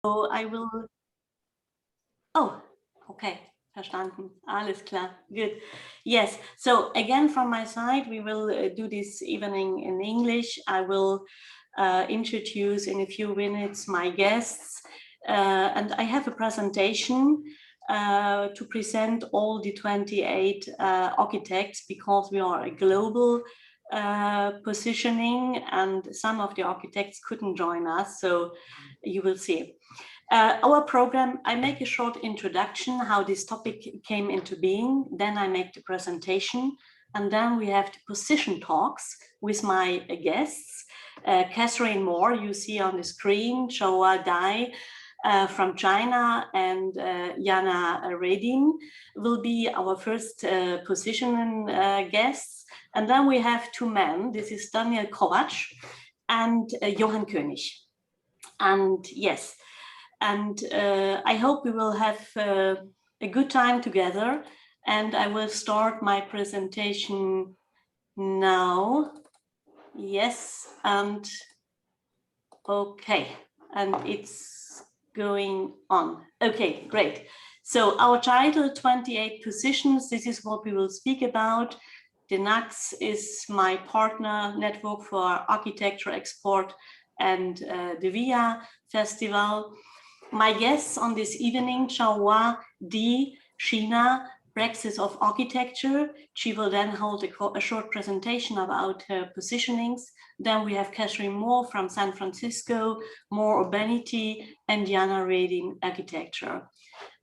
I will. Oh, okay. Verstanden. Alles klar. Good. Yes. So again, from my side, we will do this evening in English. I will introduce in a few minutes my guests. And I have a presentation to present all the 28 architects, because we are a global positioning and some of the architects couldn't join us. So you will see. Our program, I make a short introduction, how this topic came into being, then I make the presentation, and then we have the position talks with my guests. Catherine Moore, you see on the screen, Shaohua Dai from China, and Jana Revedin will be our first position guests. And then we have two men, this is Dániel Kovács and Johann König. And yes, and I hope we will have a good time together, and I will start my presentation now. Yes, and okay, and it's going on. Okay, great. So our title, 28 positions, this is what we will speak about. The NAX is my partner network for architecture export and the VIA Festival. My guests on this evening, Shaohua Di, China, Praxis of Architecture. She will then hold a short presentation about her positionings. Then we have Catherine Moore from San Francisco, more Modernity, and Jana Revedin Architecture.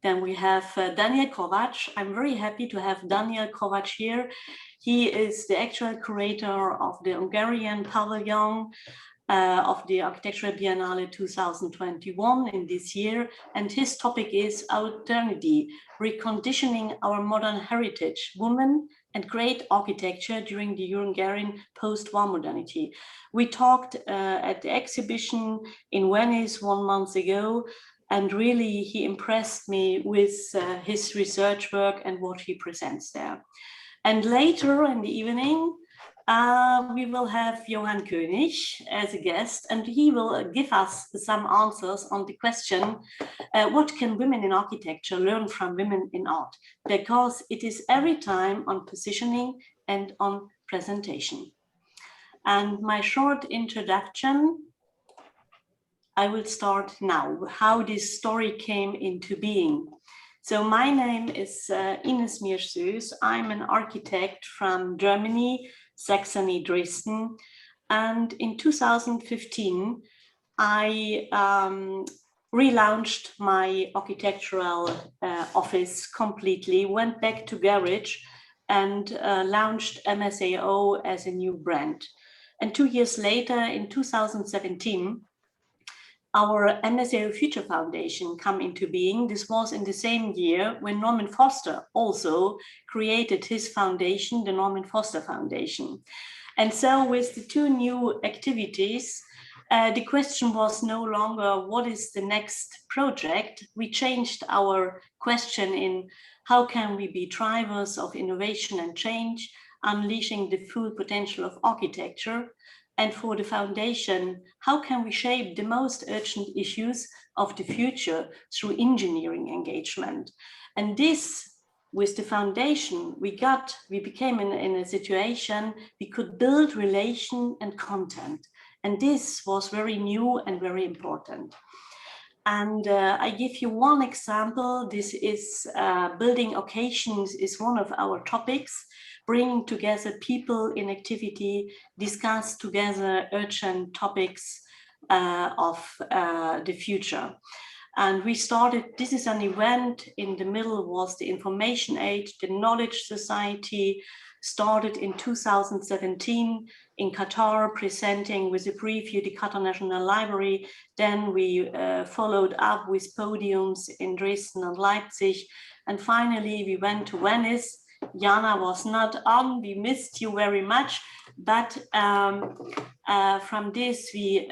Then we have Dániel Kovács. I'm very happy to have Dániel Kovács here. He is the actual curator of the Hungarian pavilion of the Architectural Biennale 2021 in this year, and his topic is OTHERNITY, reconditioning our modern heritage, women and great architecture during the Hungarian post-war modernity. We talked at the exhibition in Venice 1 month ago, and really he impressed me with his research work and what he presents there. And later in the evening, we will have Johann König as a guest, and he will give us some answers on the question, what can women in architecture learn from women in art? Because it is every time on positioning and on presentation. And my short introduction, I will start now, how this story came into being. So my name is Ines Miersch-Süß. I'm an architect from Germany, Saxony, Dresden. And in 2015, I relaunched my architectural office completely, went back to garage and launched MSAO as a new brand. And 2 years later, in 2017, our MSAO Future Foundation come into being. This was in the same year when Norman Foster also created his foundation, the Norman Foster Foundation. And so with the two new activities, the question was no longer what is the next project. We changed our question in how can we be drivers of innovation and change, unleashing the full potential of architecture. And for the foundation, how can we shape the most urgent issues of the future through engineering engagement? And this, with the foundation, we became in a situation we could build relation and content. And this was very new and very important. And I give you one example. This is building occasions is one of our topics, bringing together people in activity, discuss together urgent topics of the future. And we started, this is an event, in the middle was the Information Age, the Knowledge Society, started in 2017 in Qatar, presenting with a preview the Qatar National Library. Then we followed up with podiums in Dresden and Leipzig. And finally, we went to Venice. Jana was not on, we missed you very much. But from this, we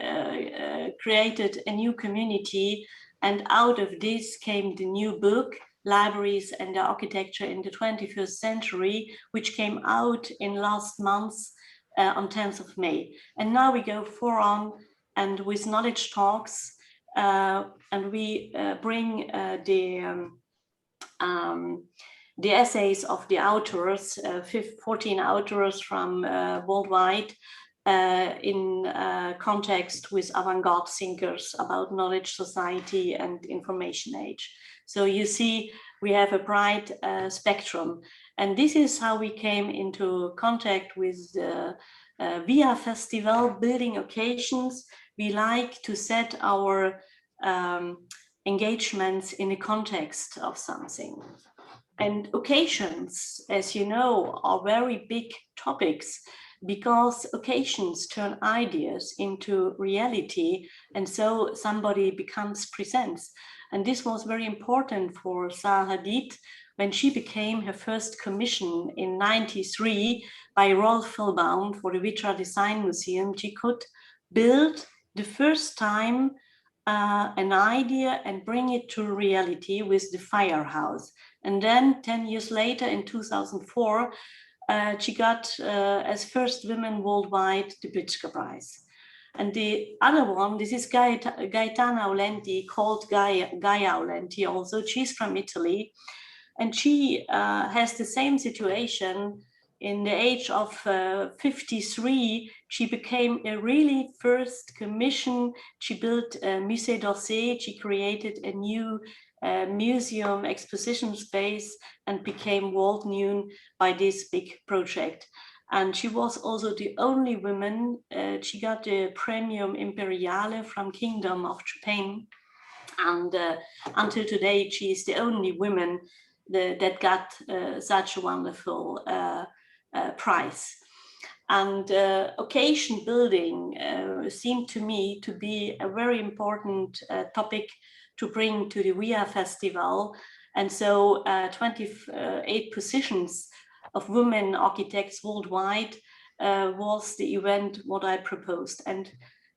created a new community. And out of this came the new book, Libraries and the Architecture in the 21st Century, which came out in last month on 10th of May. And now we go on and with knowledge talks, and we bring the essays of the authors, 14 authors from worldwide, in context with avant-garde thinkers about knowledge society and information age. So you see, we have a bright spectrum. And this is how we came into contact with via festival building occasions. We like to set our engagements in the context of something. And occasions, as you know, are very big topics, because occasions turn ideas into reality, and so somebody becomes presents. And this was very important for Zaha Hadid when she became her first commission in '93 by Rolf Philbaum for the Vitra Design Museum. She could build the first time an idea and bring it to reality with the firehouse. And then 10 years later, in 2004, she got, as first woman worldwide, the Pritzker Prize. And the other one, this is Gaetana Aulenti, called Gaia Aulenti also. She's from Italy. And she has the same situation. In the age of 53, she became a really first commission. She built Musée d'Orsay. She created a new museum exposition space and became world known by this big project. And she was also the only woman. She got the Premium Imperiale from Kingdom of Japan. And until today, she is the only woman that got such a wonderful prize. And occasion building seemed to me to be a very important topic to bring to the WIA Festival. And so 28 positions of women architects worldwide was the event what I proposed. And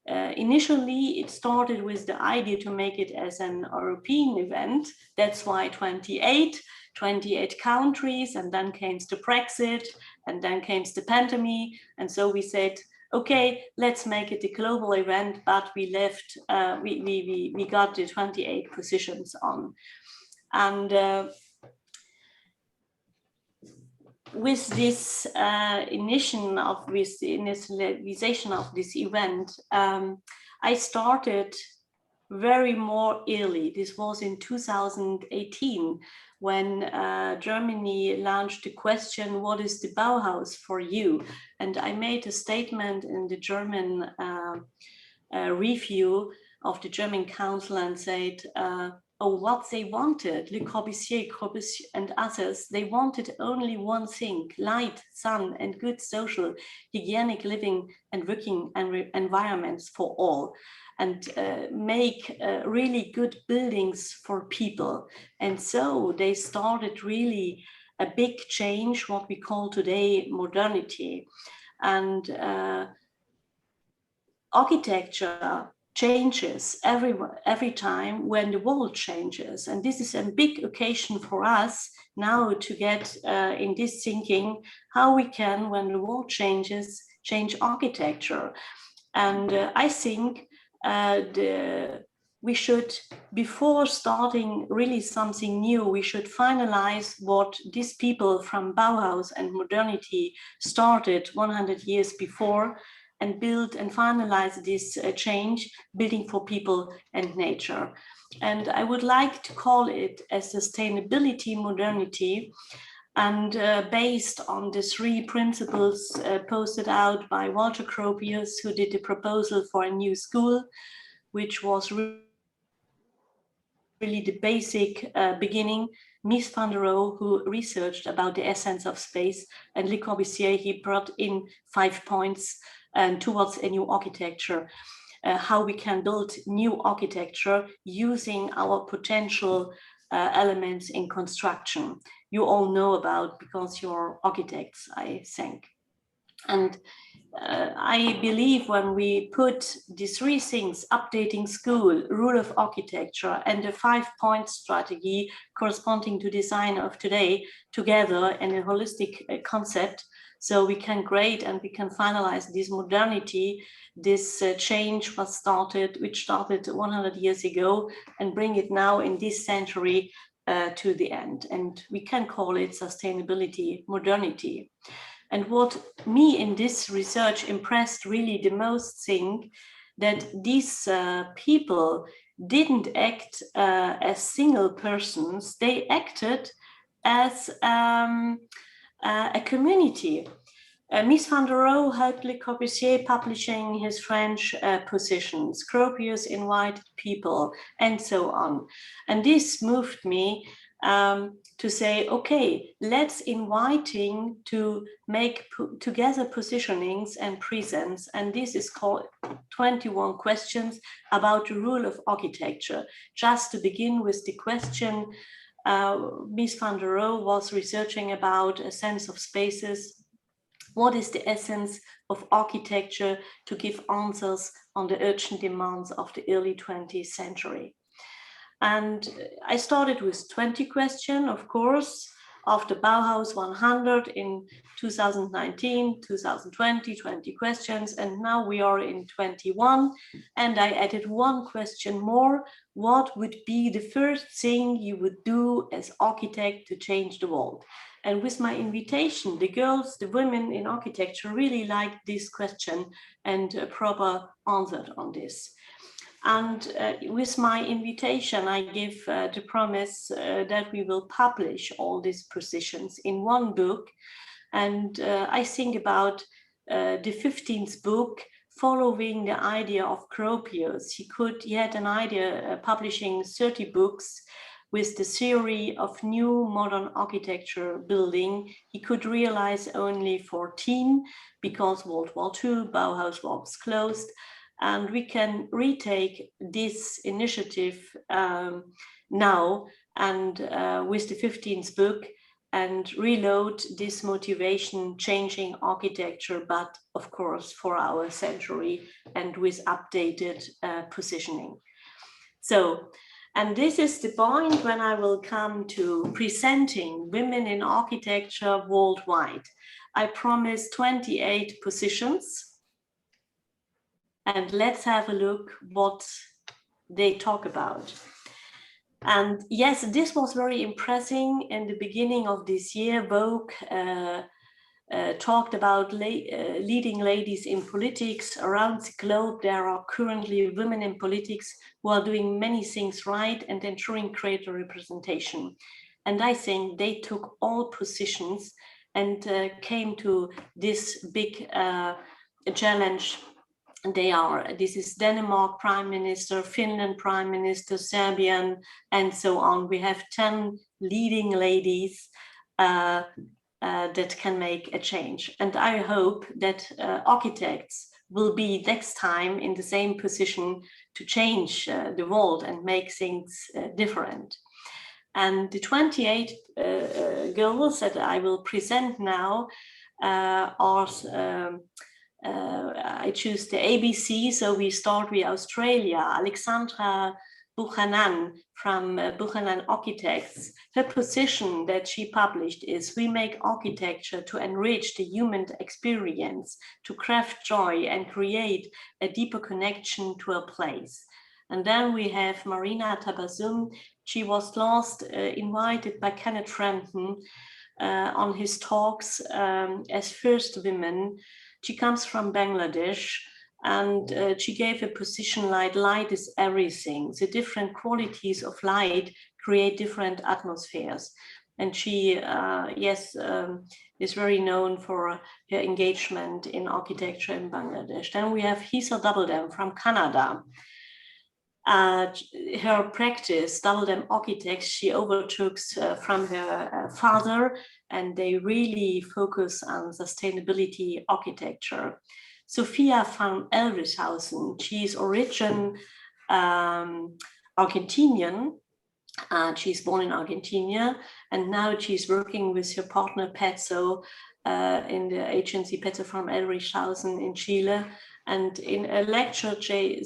initially it started with the idea to make it as an European event. That's why 28 countries, and then came the Praxis, and then came the pandemic. And so we said, okay, let's make it a global event, but we left, we got the 28 positions on. And with this initiation of this initialization of this event, I started very more early. This was in 2018 when Germany launched the question, what is the Bauhaus for you? And I made a statement in the German review of the German Council and said, oh, what they wanted, Le Corbusier and others, they wanted only one thing: light, sun, and good social, hygienic living and working environments for all, and make really good buildings for people. And so they started really a big change, what we call today modernity. And architecture changes every time when the world changes. And this is a big occasion for us now to get in this thinking how we can, when the world changes, change architecture. And I think we should, before starting really something new, we should finalize what these people from Bauhaus and modernity started 100 years before, and build and finalize this change, building for people and nature. And I would like to call it a sustainability modernity, and based on the 3 principles posted out by Walter Gropius, who did the proposal for a new school, which was really the basic beginning. Mies van der Rohe, who researched about the essence of space, and Le Corbusier, he brought in 5 points and towards a new architecture, how we can build new architecture using our potential elements in construction. You all know about, because you're architects, I think. And I believe when we put these 3 things, updating school, rule of architecture, and the 5-point strategy corresponding to design of today together in a holistic concept, So we can grade and we can finalize this modernity, this change which started 100 years ago, and bring it now in this century to the end. And we can call it sustainability modernity. And what me in this research impressed really the most thing, that these people didn't act as single persons, they acted as a community. Mies van der Rohe helped Le Corbusier publishing his French positions. Gropius invited people, and so on. And this moved me to say, okay, let's inviting to make together positionings and presents. And this is called 21 questions about the rule of architecture. Just to begin with the question, Mies van der Rohe was researching about a sense of spaces. What is the essence of architecture to give answers on the urgent demands of the early 20th century? And I started with 20 questions, of course, after Bauhaus 100 in 2019, 2020, 20 questions, and now we are in 21. And I added one question more. What would be the first thing you would do as architect to change the world? And with my invitation, the girls, the women in architecture really liked this question and proper answered on this. And with my invitation, I give the promise that we will publish all these positions in one book. And I think about the 15th book, following the idea of Gropius. He had an idea publishing 30 books with the theory of new modern architecture building. He could realize only 14 because World War II, Bauhaus was closed. And we can retake this initiative now and with the 15th book and reload this motivation, changing architecture, but of course for our century and with updated positioning. So, and this is the point when I will come to presenting women in architecture worldwide. I promise 28 positions. And let's have a look what they talk about. And yes, this was very impressive. In the beginning of this year, Vogue talked about leading ladies in politics. Around the globe, there are currently women in politics who are doing many things right and ensuring greater representation. And I think they took all positions and came to this big challenge. This is Denmark Prime Minister, Finland Prime Minister, Serbian, and so on. We have 10 leading ladies that can make a change. And I hope that architects will be next time in the same position to change the world and make things different. And the 28 girls that I will present now are I choose the ABC, so we start with Australia. Alexandra Buchanan from Buchanan Architects. Her position that she published is: we make architecture to enrich the human experience, to craft joy and create a deeper connection to a place. And then we have Marina Tabassum. She was last invited by Kenneth Frampton on his talks as first women. She comes from Bangladesh, and she gave a position like light is everything. The different qualities of light create different atmospheres. And she, is very known for her engagement in architecture in Bangladesh. Then we have Hisa Doubledam from Canada. Her practice, Doubledam Architects, she overtook from her father, and they really focus on sustainability architecture. Sophia van Elrishausen, she is origin Argentinian, She's born in Argentina, and now she's working with her partner Petzo in the agency Petzo from Elrichhausen in Chile. And in a lecture, she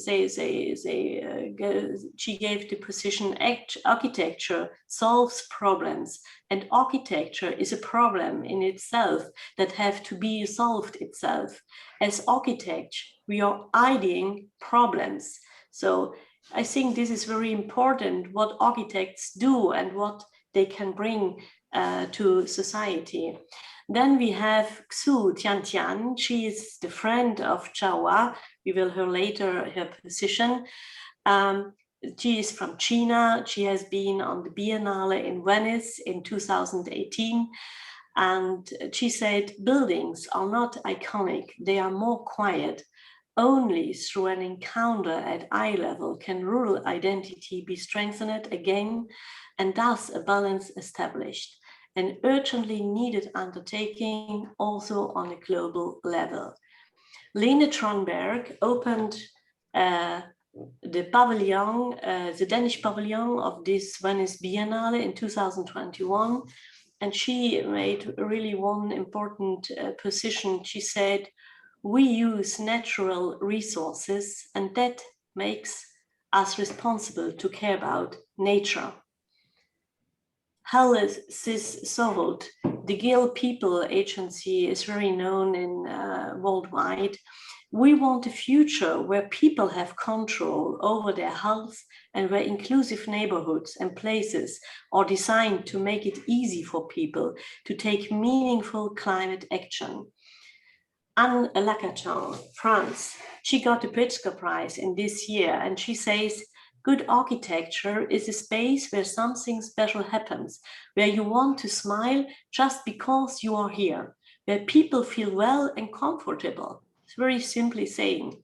gave the position architecture solves problems, and architecture is a problem in itself that have to be solved itself. As architects, we are ideating problems. So I think this is very important, what architects do and what they can bring to society. Then we have Xu Tianjian. She is the friend of Shaohua. We will hear later her position. She is from China. She has been on the Biennale in Venice in 2018. And she said, buildings are not iconic. They are more quiet. Only through an encounter at eye level can rural identity be strengthened again, and thus a balance established. An urgently needed undertaking also on a global level. Lene Tronberg opened the pavilion, the Danish pavilion of this Venice Biennale in 2021, and she made really one important position. She said, we use natural resources, and that makes us responsible to care about nature. Helle Soholt, the Gil People Agency, is very known in worldwide. We want a future where people have control over their health and where inclusive neighborhoods and places are designed to make it easy for people to take meaningful climate action. Anne Lacachan, France, she got the Pritzker Prize in this year, and she says, good architecture is a space where something special happens, where you want to smile just because you are here, where people feel well and comfortable. It's very simply saying.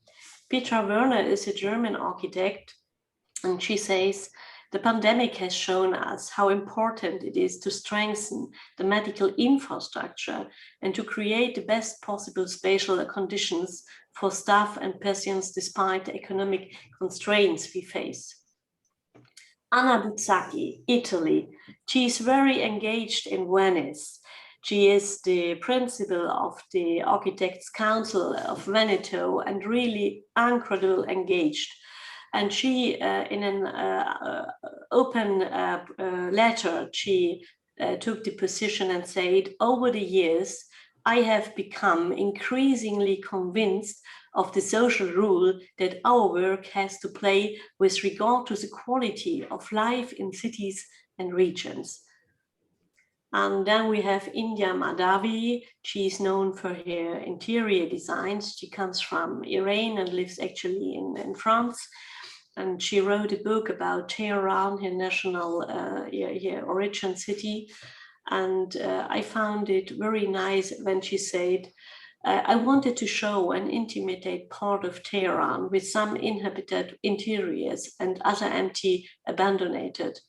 Petra Werner is a German architect, and she says, the pandemic has shown us how important it is to strengthen the medical infrastructure and to create the best possible spatial conditions for staff and patients despite the economic constraints we face. Anna Buzzati, Italy. She is very engaged in Venice. She is the principal of the Architects' Council of Veneto and really incredibly engaged. And she, in an open letter, she took the position and said, over the years, I have become increasingly convinced of the social role that our work has to play with regard to the quality of life in cities and regions. And then we have India Madavi. She is known for her interior designs. She comes from Iran and lives actually in France. And she wrote a book about Tehran, her national her origin city. And I found it very nice when she said, I wanted to show an intimate part of Tehran with some inhabited interiors and other empty, abandoned.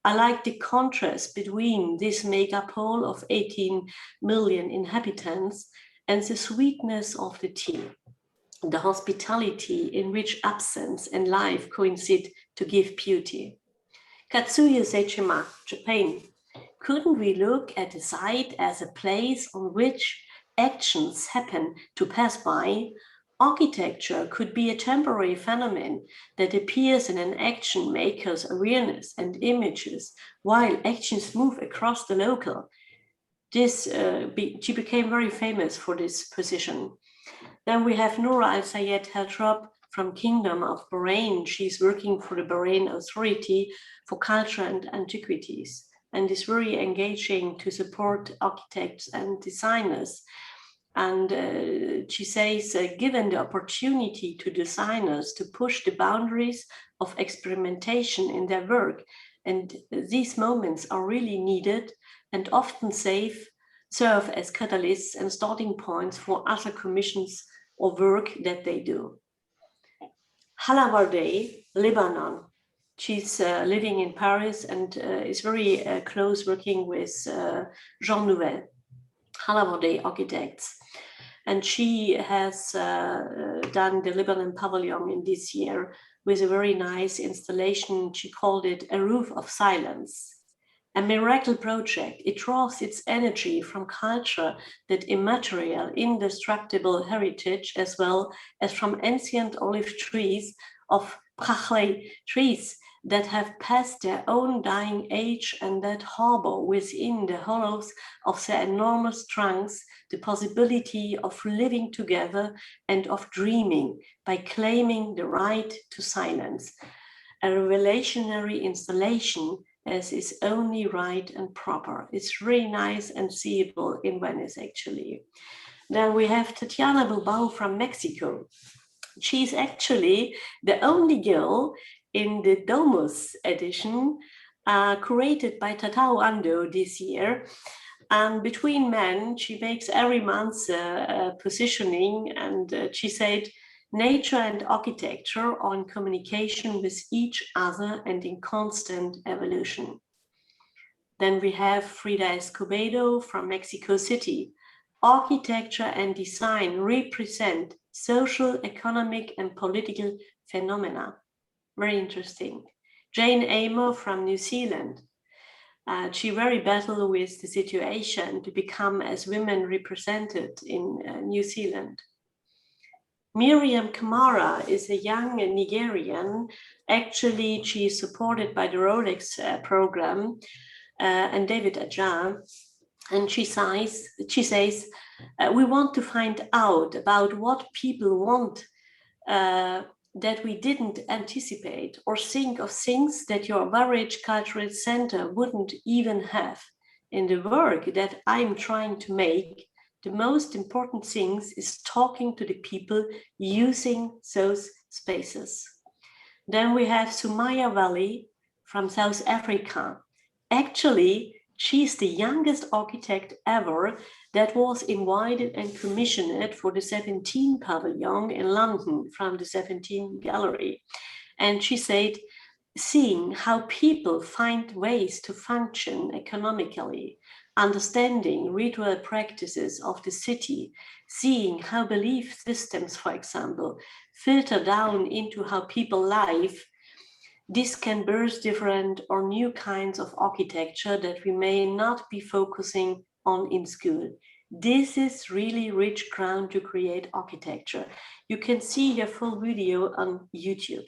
I like the contrast between this megapole of 18 million inhabitants and the sweetness of the tea, the hospitality in which absence and life coincide to give beauty. Katsuya Seichima, Japan. Couldn't we look at the site as a place on which actions happen to pass by? Architecture could be a temporary phenomenon that appears in an action maker's awareness and images while actions move across the local. She became very famous for this position. Then we have Noura Al-Sayed Heltrop from Kingdom of Bahrain. She's working for the Bahrain Authority for Culture and Antiquities, and is very engaging to support architects and designers. And she says, given the opportunity to designers to push the boundaries of experimentation in their work, and these moments are really needed and often serve as catalysts and starting points for other commissions or work that they do. Hala Wardeh, Lebanon. She's living in Paris and is very close working with Jean Nouvel, Hala Wardeh Architects. And she has done the Lebanon Pavilion in this year. with a very nice installation. She called it A Roof of Silence. A miracle project. It draws its energy from culture, that immaterial, indestructible heritage, as well as from ancient olive trees of Praxis trees that have passed their own dying age and that harbor within the hollows of their enormous trunks the possibility of living together and of dreaming by claiming the right to silence. A revelationary installation as is only right and proper. It's really nice and seeable in Venice, actually. Then we have Tatiana Bilbao from Mexico. She's actually the only girl in the Domus edition, curated by Tatao Ando this year. And between men, she makes every month positioning, and she said, nature and architecture are in communication with each other and in constant evolution. Then we have Frida Escobedo from Mexico City. Architecture and design represent social, economic, and political phenomena. Very interesting. Jane Amer from New Zealand. She very battled with the situation to become as women represented in New Zealand. Miriam Kamara is a young Nigerian. Actually, she is supported by the Rolex program and David Ajan. And she says, we want to find out about what people want that we didn't anticipate, or think of things that your average cultural center wouldn't even have. In the work that I'm trying to make, the most important things is talking to the people using those spaces. Then we have Sumaya Valley from South Africa. Actually, she's the youngest architect ever that was invited and commissioned for the 17 pavilion in London from the 17 gallery. And she said, seeing how people find ways to function economically, understanding ritual practices of the city, seeing how belief systems, for example, filter down into how people live, this can birth different or new kinds of architecture that we may not be focusing on in school. This is really rich ground to create architecture. You can see her full video on YouTube.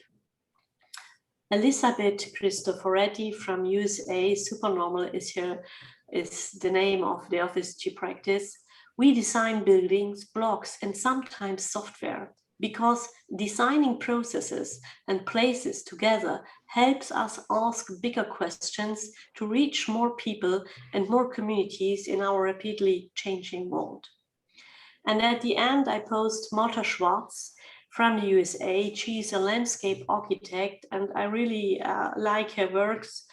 Elisabeth Cristoforetti from USA, Supernormal is the name of the office she practices. We design buildings, blocks, and sometimes software, because designing processes and places together helps us ask bigger questions to reach more people and more communities in our rapidly changing world. And at the end, I post Marta Schwartz from the USA. She's a landscape architect, and I really like her works.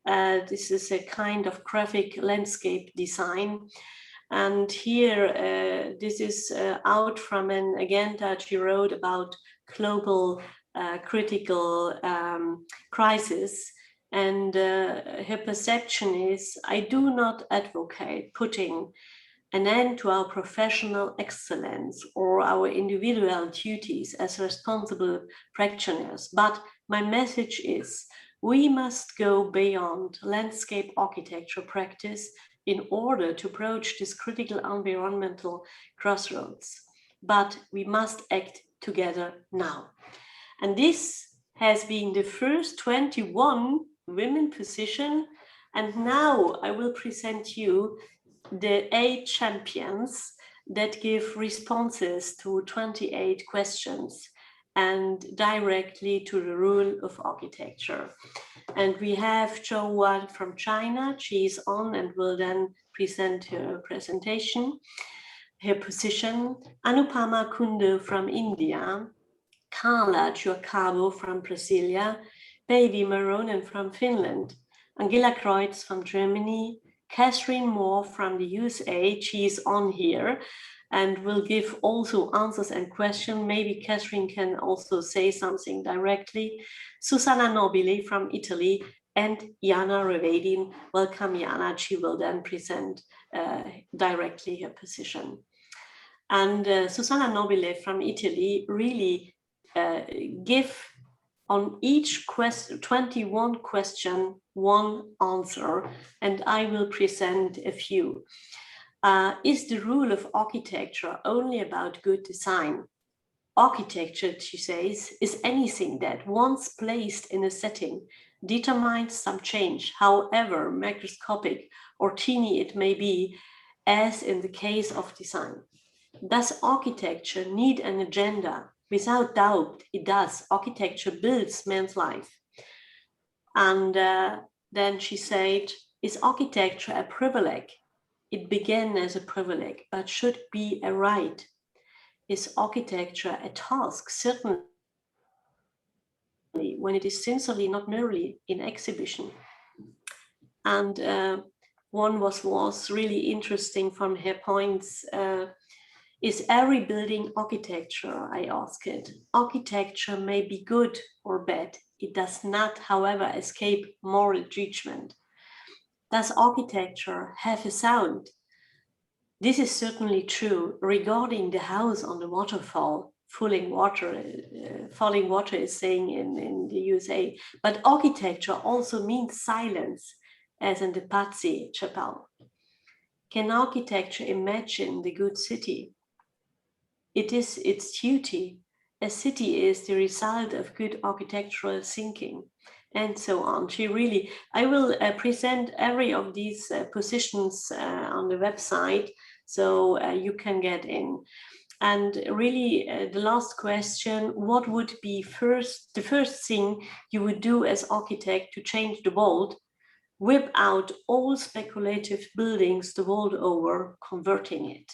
This is a kind of graphic landscape design. And here, this is out from an agenda she wrote about global critical crisis. And her perception is, I do not advocate putting an end to our professional excellence or our individual duties as responsible practitioners. But my message is, we must go beyond landscape architecture practice in order to approach this critical environmental crossroads. But we must act together now. And this has been the first 21 women position. And now I will present you the 8 champions that give responses to 28 questions and directly to the rule of architecture. And we have Shaohua from China. She's on and will then present her presentation, her position. Anupama Kundu from India, Carla Giucabo from Brasilia, Baby Maronen from Finland, Angela Croix from Germany, Catherine Moore from the USA. She's on here and will give also answers and questions. Maybe Catherine can also say something directly. Susanna Nobile from Italy, and Jana Revedin. Welcome, Jana. She will then present directly her position. And Susanna Nobile from Italy really give On each question, 21 question, 1 answer, and I will present a few. Is the rule of architecture only about good design? Architecture, she says, is anything that once placed in a setting determines some change, however microscopic or teeny it may be, as in the case of design. Does architecture need an agenda? Without doubt, it does. Architecture builds man's life. And then she said, is architecture a privilege? It began as a privilege, but should be a right. Is architecture a task? Certainly, when it is sincerely, not merely in exhibition. And one was really interesting from her points. Is every building architecture? I asked it. Architecture may be good or bad. It does not, however, escape moral judgment. Does architecture have a sound? This is certainly true regarding the house on the waterfall. Falling water is saying in the USA. But architecture also means silence, as in the Pazzi Chapel. Can architecture imagine the good city? It is its duty. A city is the result of good architectural thinking, and so on. I will present every of these positions on the website, so you can get in. And really, the last question, what would be the first thing you would do as architect to change the world? Whip out all speculative buildings the world over, converting it.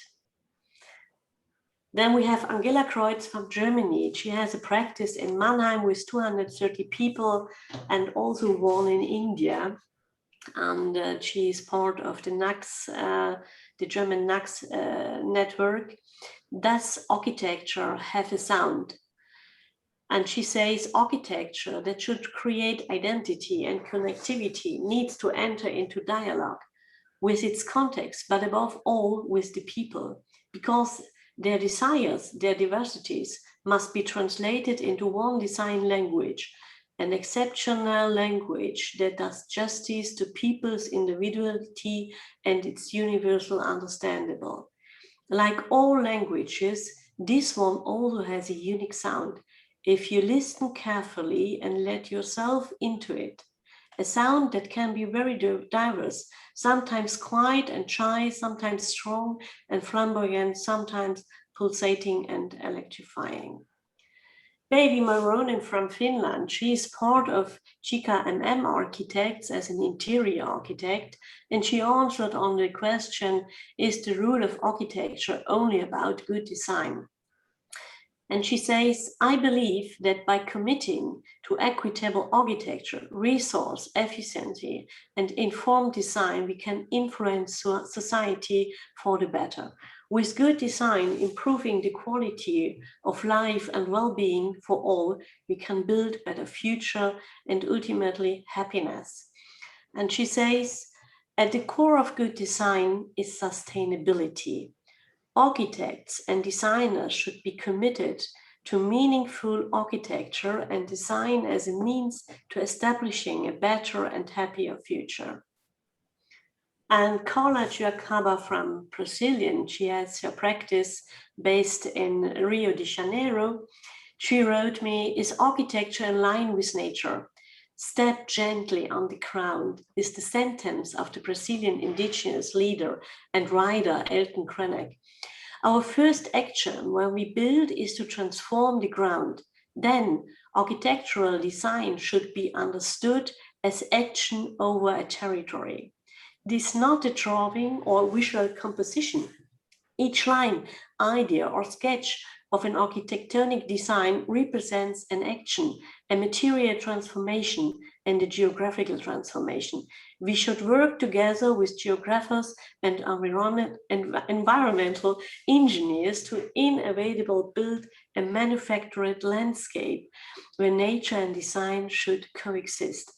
Then we have Angela Croix from Germany. She has a practice in Mannheim with 230 people and also one in India. And she is part of the NAX, the German NAX network. Does architecture have a sound? And she says architecture that should create identity and connectivity needs to enter into dialogue with its context, but above all with the people, because their desires, their diversities must be translated into one design language, an exceptional language that does justice to people's individuality and its universal understandable. Like all languages, this one also has a unique sound. If you listen carefully and let yourself into it, a sound that can be very diverse, sometimes quiet and shy, sometimes strong and flamboyant, sometimes pulsating and electrifying. Baby Maronen from Finland, she is part of GKMM Architects as an interior architect, and she answered on the question, is the rule of architecture only about good design? And she says, I believe that by committing to equitable architecture, resource efficiency, and informed design, we can influence society for the better. With good design, improving the quality of life and well-being for all, we can build a better future and ultimately happiness. And she says, at the core of good design is sustainability. Architects and designers should be committed to meaningful architecture and design as a means to establishing a better and happier future. And Carla Giacaba from Brazilian, she has her practice based in Rio de Janeiro. She wrote me, is architecture in line with nature? Step gently on the ground is the sentence of the Brazilian indigenous leader and writer Elton Krenek. Our first action when we build is to transform the ground. Then architectural design should be understood as action over a territory. This is not a drawing or visual composition. Each line, idea, or sketch of an architectonic design represents an action, a material transformation, and a geographical transformation. We should work together with geographers and environmental engineers to inevitably build a manufactured landscape where nature and design should coexist.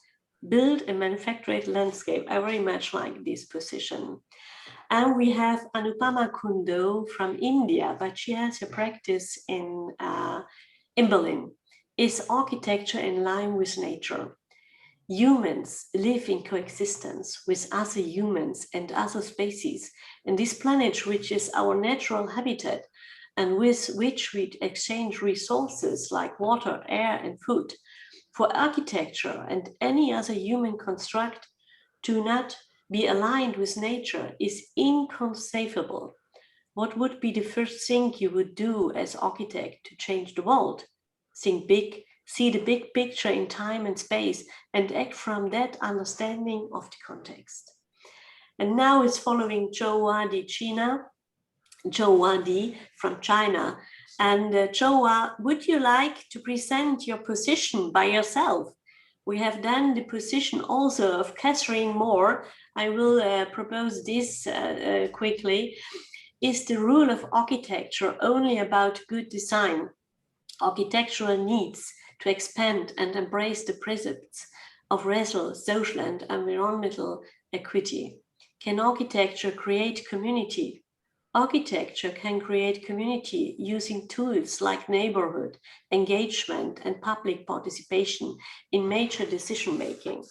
Build a manufactured landscape. I very much like this position. And we have Anupama Kundo from India, but she has a practice in Berlin. Is architecture in line with nature? Humans live in coexistence with other humans and other species, and this planet, which is our natural habitat, and with which we exchange resources like water, air, and food. For architecture and any other human construct to not be aligned with nature is inconceivable. What would be the first thing you would do as architect to change the world? Think big, see the big picture in time and space, and act from that understanding of the context. And now is following Shaohua from China. And Shaohua, would you like to present your position by yourself? We have done the position also of Catherine Moore. I will propose this quickly. Is the rule of architecture only about good design? Architectural needs to expand and embrace the precepts of racial, social, and environmental equity. Can architecture create community? Architecture can create community using tools like neighborhood, engagement, and public participation in major decision-making.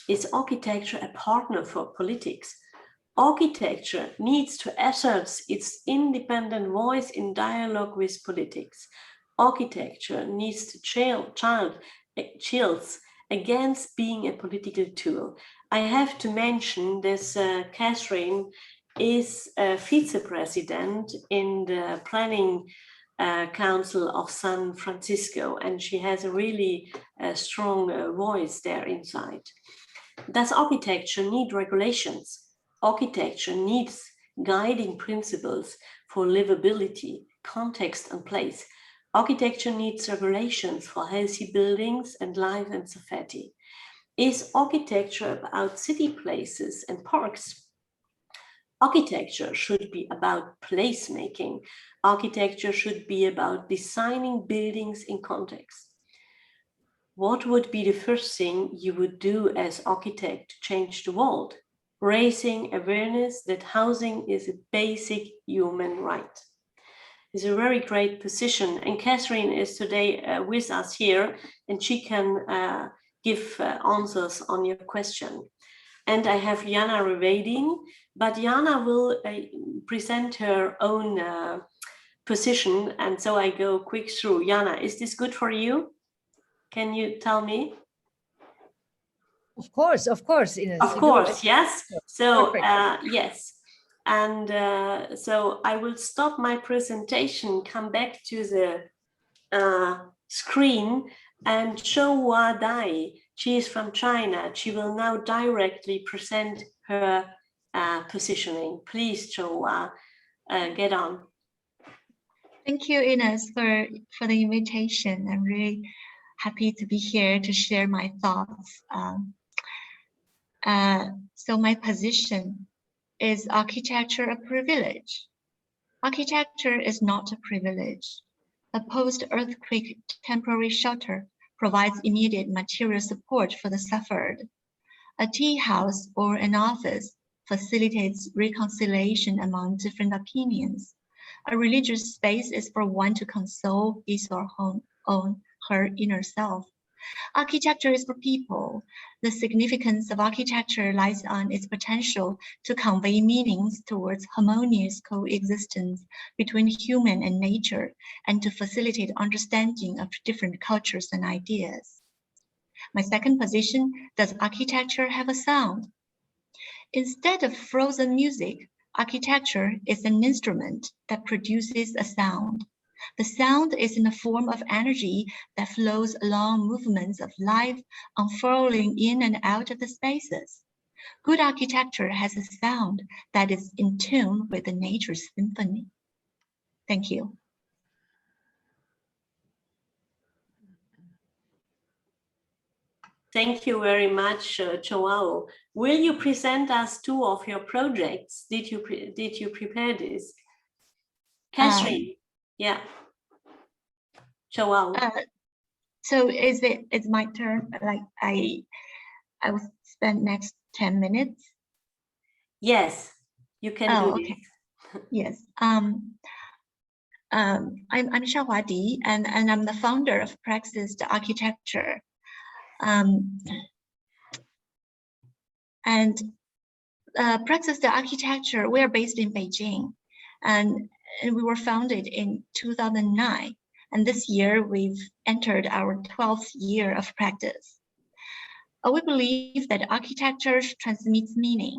Is architecture a partner for politics? Architecture needs to assert its independent voice in dialogue with politics. Architecture needs to chills against being a political tool. I have to mention this Catherine is a vice-president in the Planning Council of San Francisco, and she has a really strong voice there inside. Does architecture need regulations? Architecture needs guiding principles for livability, context, and place. Architecture needs regulations for healthy buildings and life and safety. Is architecture about city places and parks? Architecture should be about placemaking. Architecture should be about designing buildings in context. What would be the first thing you would do as architect to change the world? Raising awareness that housing is a basic human right. It's a very great position, and Catherine is today with us here, and she can give answers on your question. And I have Jana Revedin, but Jana will present her own position, and so I go quick through. Jana, is this good for you? Can you tell me? Of course, Ines. Of course, yes. So yes. And so I will stop my presentation, come back to the screen, and Shaohua Dai. She is from China. She will now directly present her positioning. Please, Shaohua, get on. Thank you, Ines, for the invitation. I'm really happy to be here to share my thoughts. So my position is architecture a privilege? Architecture is not a privilege. A post-earthquake temporary shelter provides immediate material support for the suffered. A tea house or an office facilitates reconciliation among different opinions. A religious space is for one to console his or her inner self. Architecture is for people. The significance of architecture lies on its potential to convey meanings towards harmonious coexistence between human and nature, and to facilitate understanding of different cultures and ideas. My second position, does architecture have a sound? Instead of frozen music, architecture is an instrument that produces a sound. The sound is in the form of energy that flows along movements of life, unfurling in and out of the spaces. Good architecture has a sound that is in tune with the nature's symphony. Thank you. Thank you very much, Joao. Will you present us two of your projects? Did you prepare this? Catherine, yeah. Joao. So it's my turn? Like I will spend next 10 minutes. Yes, you can do okay. this. Yes. I'm Shaohua and I'm the founder of Praxis, the architecture. Praxis, the architecture, we are based in Beijing, and we were founded in 2009. And this year we've entered our 12th year of practice. We believe that architecture transmits meaning.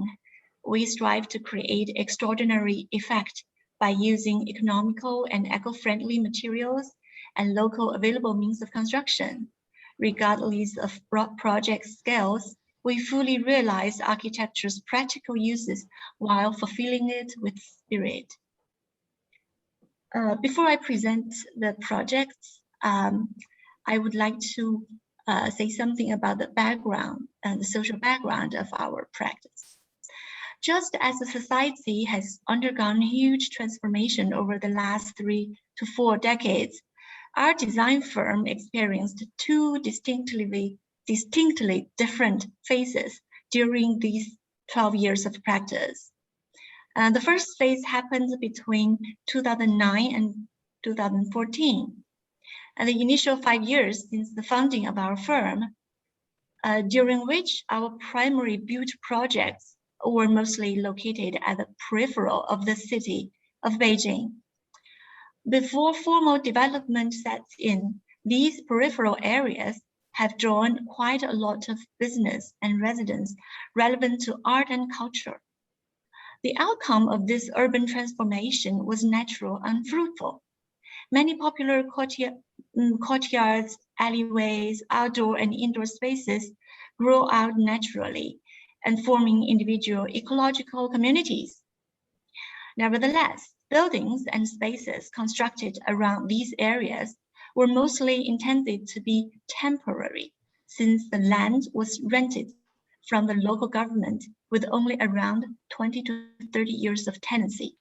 We strive to create extraordinary effect by using economical and eco-friendly materials and local available means of construction. Regardless of project scales, we fully realize architecture's practical uses while fulfilling it with spirit. Before I present the projects, I would like to say something about the background and the social background of our practice. Just as the society has undergone huge transformation over the last 3 to 4 decades, our design firm experienced 2 distinctly different phases during these 12 years of practice. The first phase happened between 2009 and 2014. And the initial 5 years since the founding of our firm, during which our primary built projects were mostly located at the peripheral of the city of Beijing. Before formal development sets in, these peripheral areas have drawn quite a lot of business and residents relevant to art and culture. The outcome of this urban transformation was natural and fruitful. Many popular courtyards, alleyways, outdoor and indoor spaces grow out naturally and forming individual ecological communities. Nevertheless, buildings and spaces constructed around these areas were mostly intended to be temporary, since the land was rented from the local government with only around 20 to 30 years of tenancy.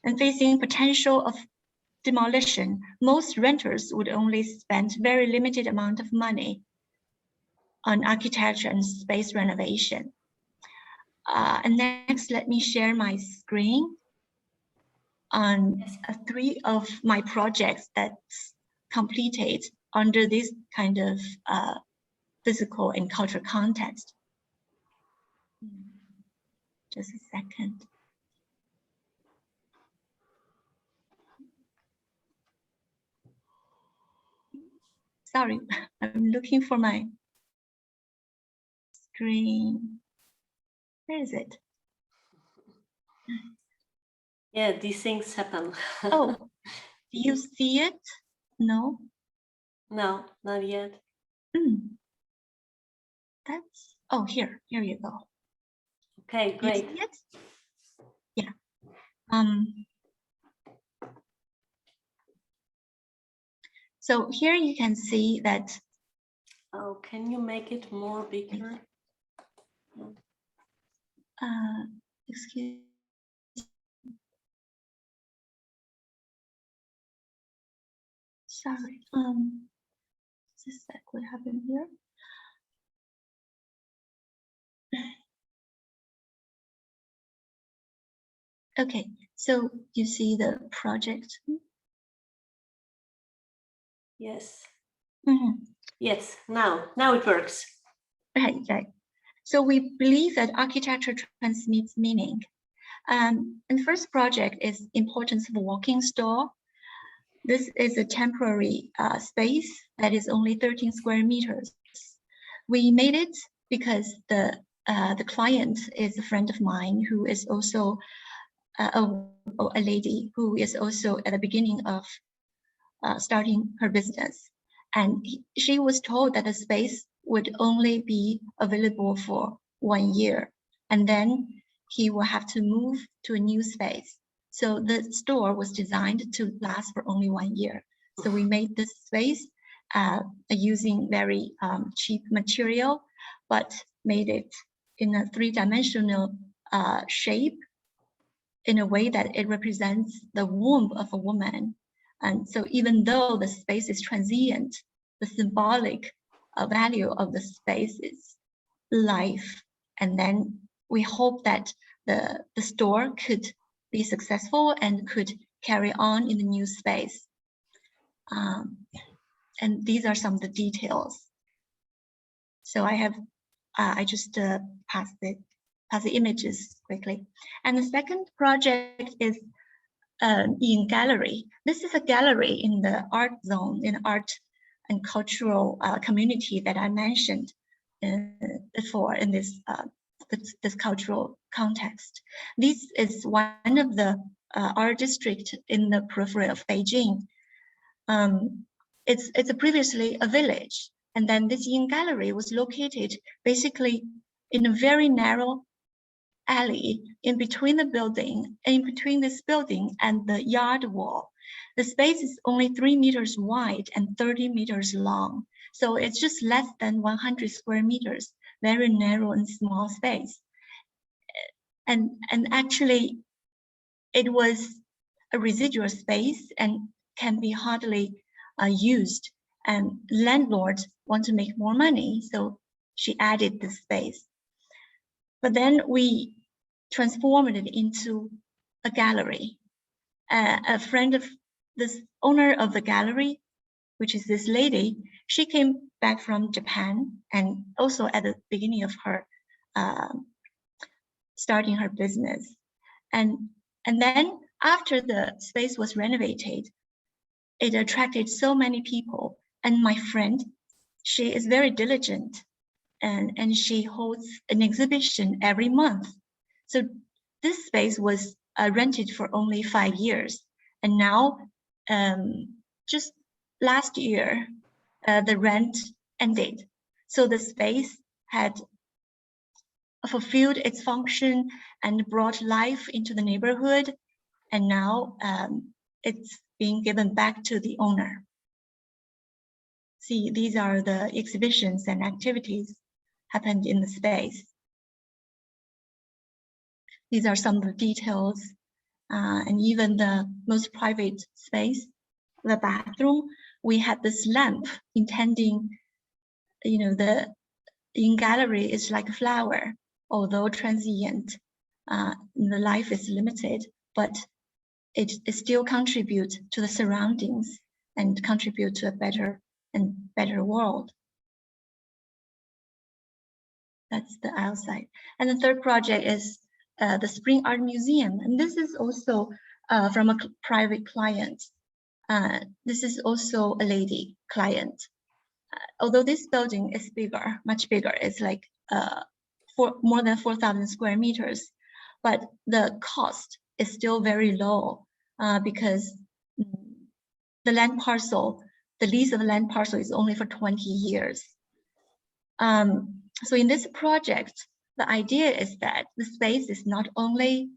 And facing potential of demolition, most renters would only spend very limited amount of money on architecture and space renovation. And next, let me share my screen on 3 of my projects that's completed under this kind of physical and cultural context. Just a second. Sorry, I'm looking for my screen. Where is it? Yeah, these things happen. Oh, do you see it? No? No, not yet. That's, oh, here you go. Okay, great. You see it? Yeah. So here you can see that. Oh, can you make it more bigger? Excuse. Sorry. Just a sec. What happened here? Okay. So you see the project. Yes. Mm-hmm. Yes. Now it works. Right. So we believe that architecture transmits meaning. And the first project is importance of walking store. This is a temporary space that is only 13 square meters. We made it because the client is a friend of mine who is also a lady who is also at the beginning of starting her business. And she was told that the space would only be available for 1 year. And then he will have to move to a new space. So the store was designed to last for only 1 year. So we made this space using very cheap material, but made it in a 3-dimensional shape in a way that it represents the womb of a woman. And so even though the space is transient, the symbolic value of the space is life. And then we hope that the store could be successful and could carry on in the new space. And these are some of the details. So I just pass the images quickly. And the second project is in gallery. This is a gallery in the art zone, in art and cultural community that I mentioned before in this cultural context. This is one of the art district in the periphery of Beijing. It's previously a village, and then this yin gallery was located basically in a very narrow alley in between the building, in between this building and the yard wall. The space is only 3 meters wide and 30 meters long. So it's just less than 100 square meters, very narrow and small space. And actually it was a residual space and can be hardly used, and landlords want to make more money. So she added this space. But then we transformed it into a gallery. A friend of this owner of the gallery, which is this lady, she came back from Japan, and also at the beginning of her starting her business. And then after the space was renovated, it attracted so many people. And my friend, she is very diligent, and she holds an exhibition every month. So this space was rented for only 5 years. And now, just last year, the rent ended. So the space had fulfilled its function and brought life into the neighborhood. And now it's being given back to the owner. See, these are the exhibitions and activities happened in the space. These are some of the details, and even the most private space, the bathroom, we had this lamp intending, you know, the in gallery is like a flower, although transient, the life is limited, but it still contributes to the surroundings and contribute to a better world. That's the outside. And the third project is the Spring Art Museum. And this is also from a private client. This is also a lady client. Although this building is bigger, much bigger, it's like more than 4,000 square meters, but the cost is still very low because the land parcel, the lease of the land parcel is only for 20 years. So in this project, the idea is that the space is not only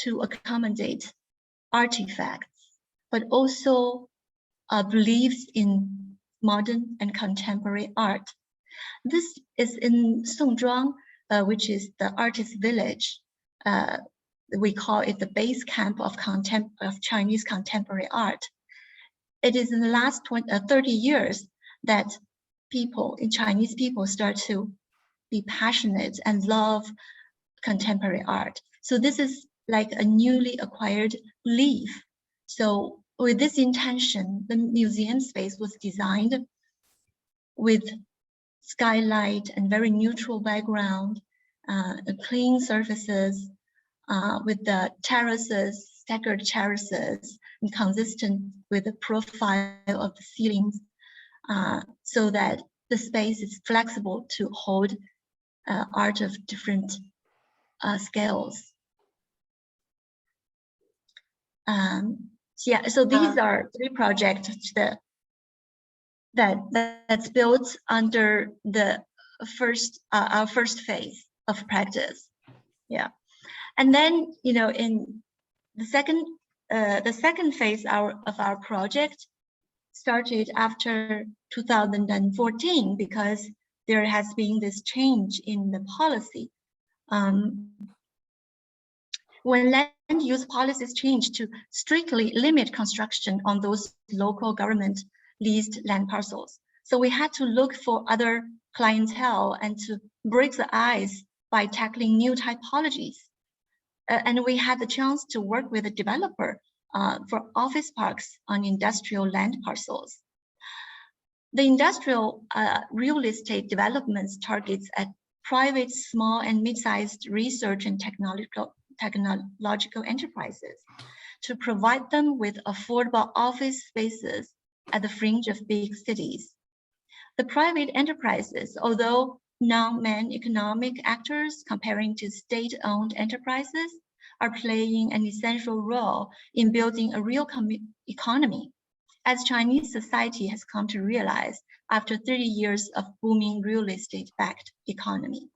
to accommodate artifacts, but also believes in modern and contemporary art. This is in Songzhuang, which is the artist village. We call it the base camp of Chinese contemporary art. It is in the last 30 years that Chinese people start to be passionate and love contemporary art. So this is like a newly acquired belief. So with this intention, the museum space was designed with skylight and very neutral background, clean surfaces, with the terraces, staggered terraces, and consistent with the profile of the ceilings, so that the space is flexible to hold art of different scales. So these are 3 projects that's built under the our first phase of practice. Yeah, and then in the second phase of our project started after 2014 because there has been this change in the policy. When land use policies changed to strictly limit construction on those local government leased land parcels. So we had to look for other clientele and to break the ice by tackling new typologies. And we had the chance to work with a developer for office parks on industrial land parcels. The industrial real estate developments targets at private, small, and mid-sized research and technological enterprises to provide them with affordable office spaces at the fringe of big cities. The private enterprises, although non-main economic actors comparing to state-owned enterprises, are playing an essential role in building a real economy, as Chinese society has come to realize after 30 years of booming real estate-backed economy.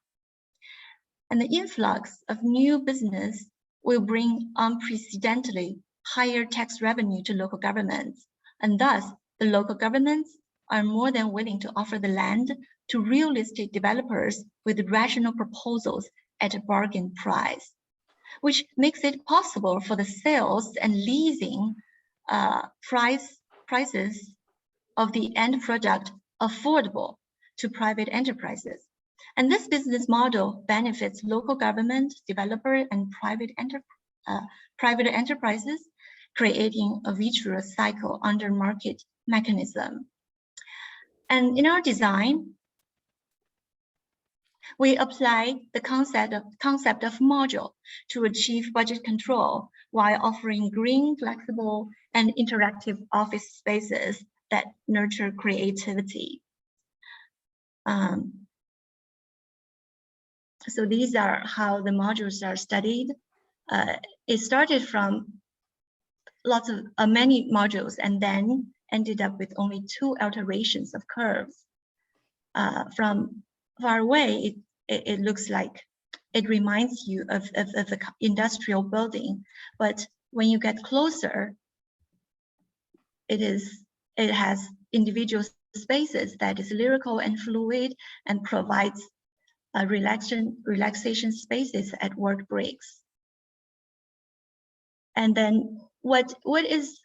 And the influx of new business will bring unprecedentedly higher tax revenue to local governments, and thus the local governments are more than willing to offer the land to real estate developers with rational proposals at a bargain price, which makes it possible for the sales and leasing prices of the end product affordable to private enterprises. And this business model benefits local government, developer, and private enterprises, creating a virtuous cycle under market mechanism. And in our design, we apply the concept of module to achieve budget control while offering green, flexible, and interactive office spaces that nurture creativity. So these are how the modules are studied. It started from lots of many modules and then ended up with only 2 alterations of curves. From far away, it looks like it reminds you of the industrial building, but when you get closer, it has individual spaces that is lyrical and fluid and provides relaxation spaces at work breaks. And then what is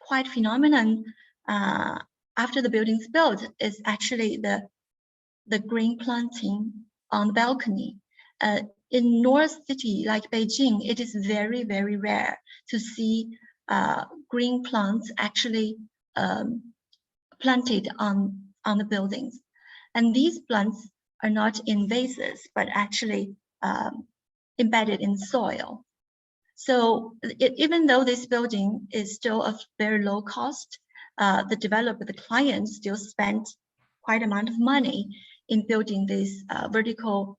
quite phenomenon after the building's built is actually the green planting on the balcony. In North City like Beijing, it is very, very rare to see green plants actually planted on the buildings. And these plants are not in vases, but actually embedded in soil. So even though this building is still of very low cost, the developer, the client still spent quite amount of money in building this vertical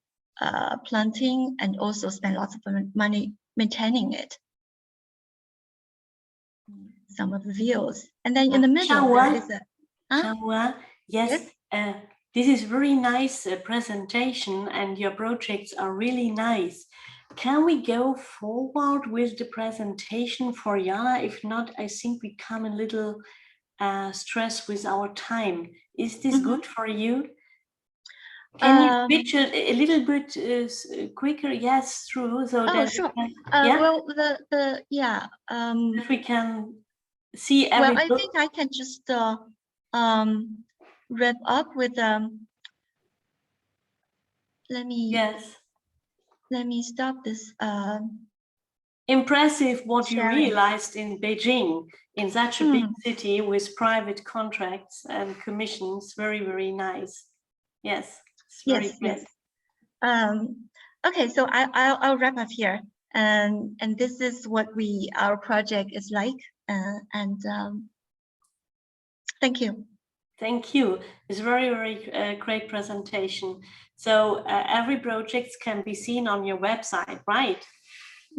planting and also spend lots of money maintaining it. Some of the views. And then in the middle, Shaohua, there is a... Shaohua, yes. This is very nice presentation and your projects are really nice. Can we go forward with the presentation for Jana? If not, I think we come a little stressed with our time. Is this good for you? Can you switch a little bit quicker? Yes, true. So that sure. yeah? Well, if we can see everything. Well, I think I can just wrap up with let me stop this. Impressive what sharing. You realized in Beijing, in such a big city with private contracts and commissions. Very, very nice. Yes, it's very great. Yes. Okay, so I'll wrap up here. And this is what our project is like. Thank you. Thank you. It's very, very great presentation. So every project can be seen on your website, right?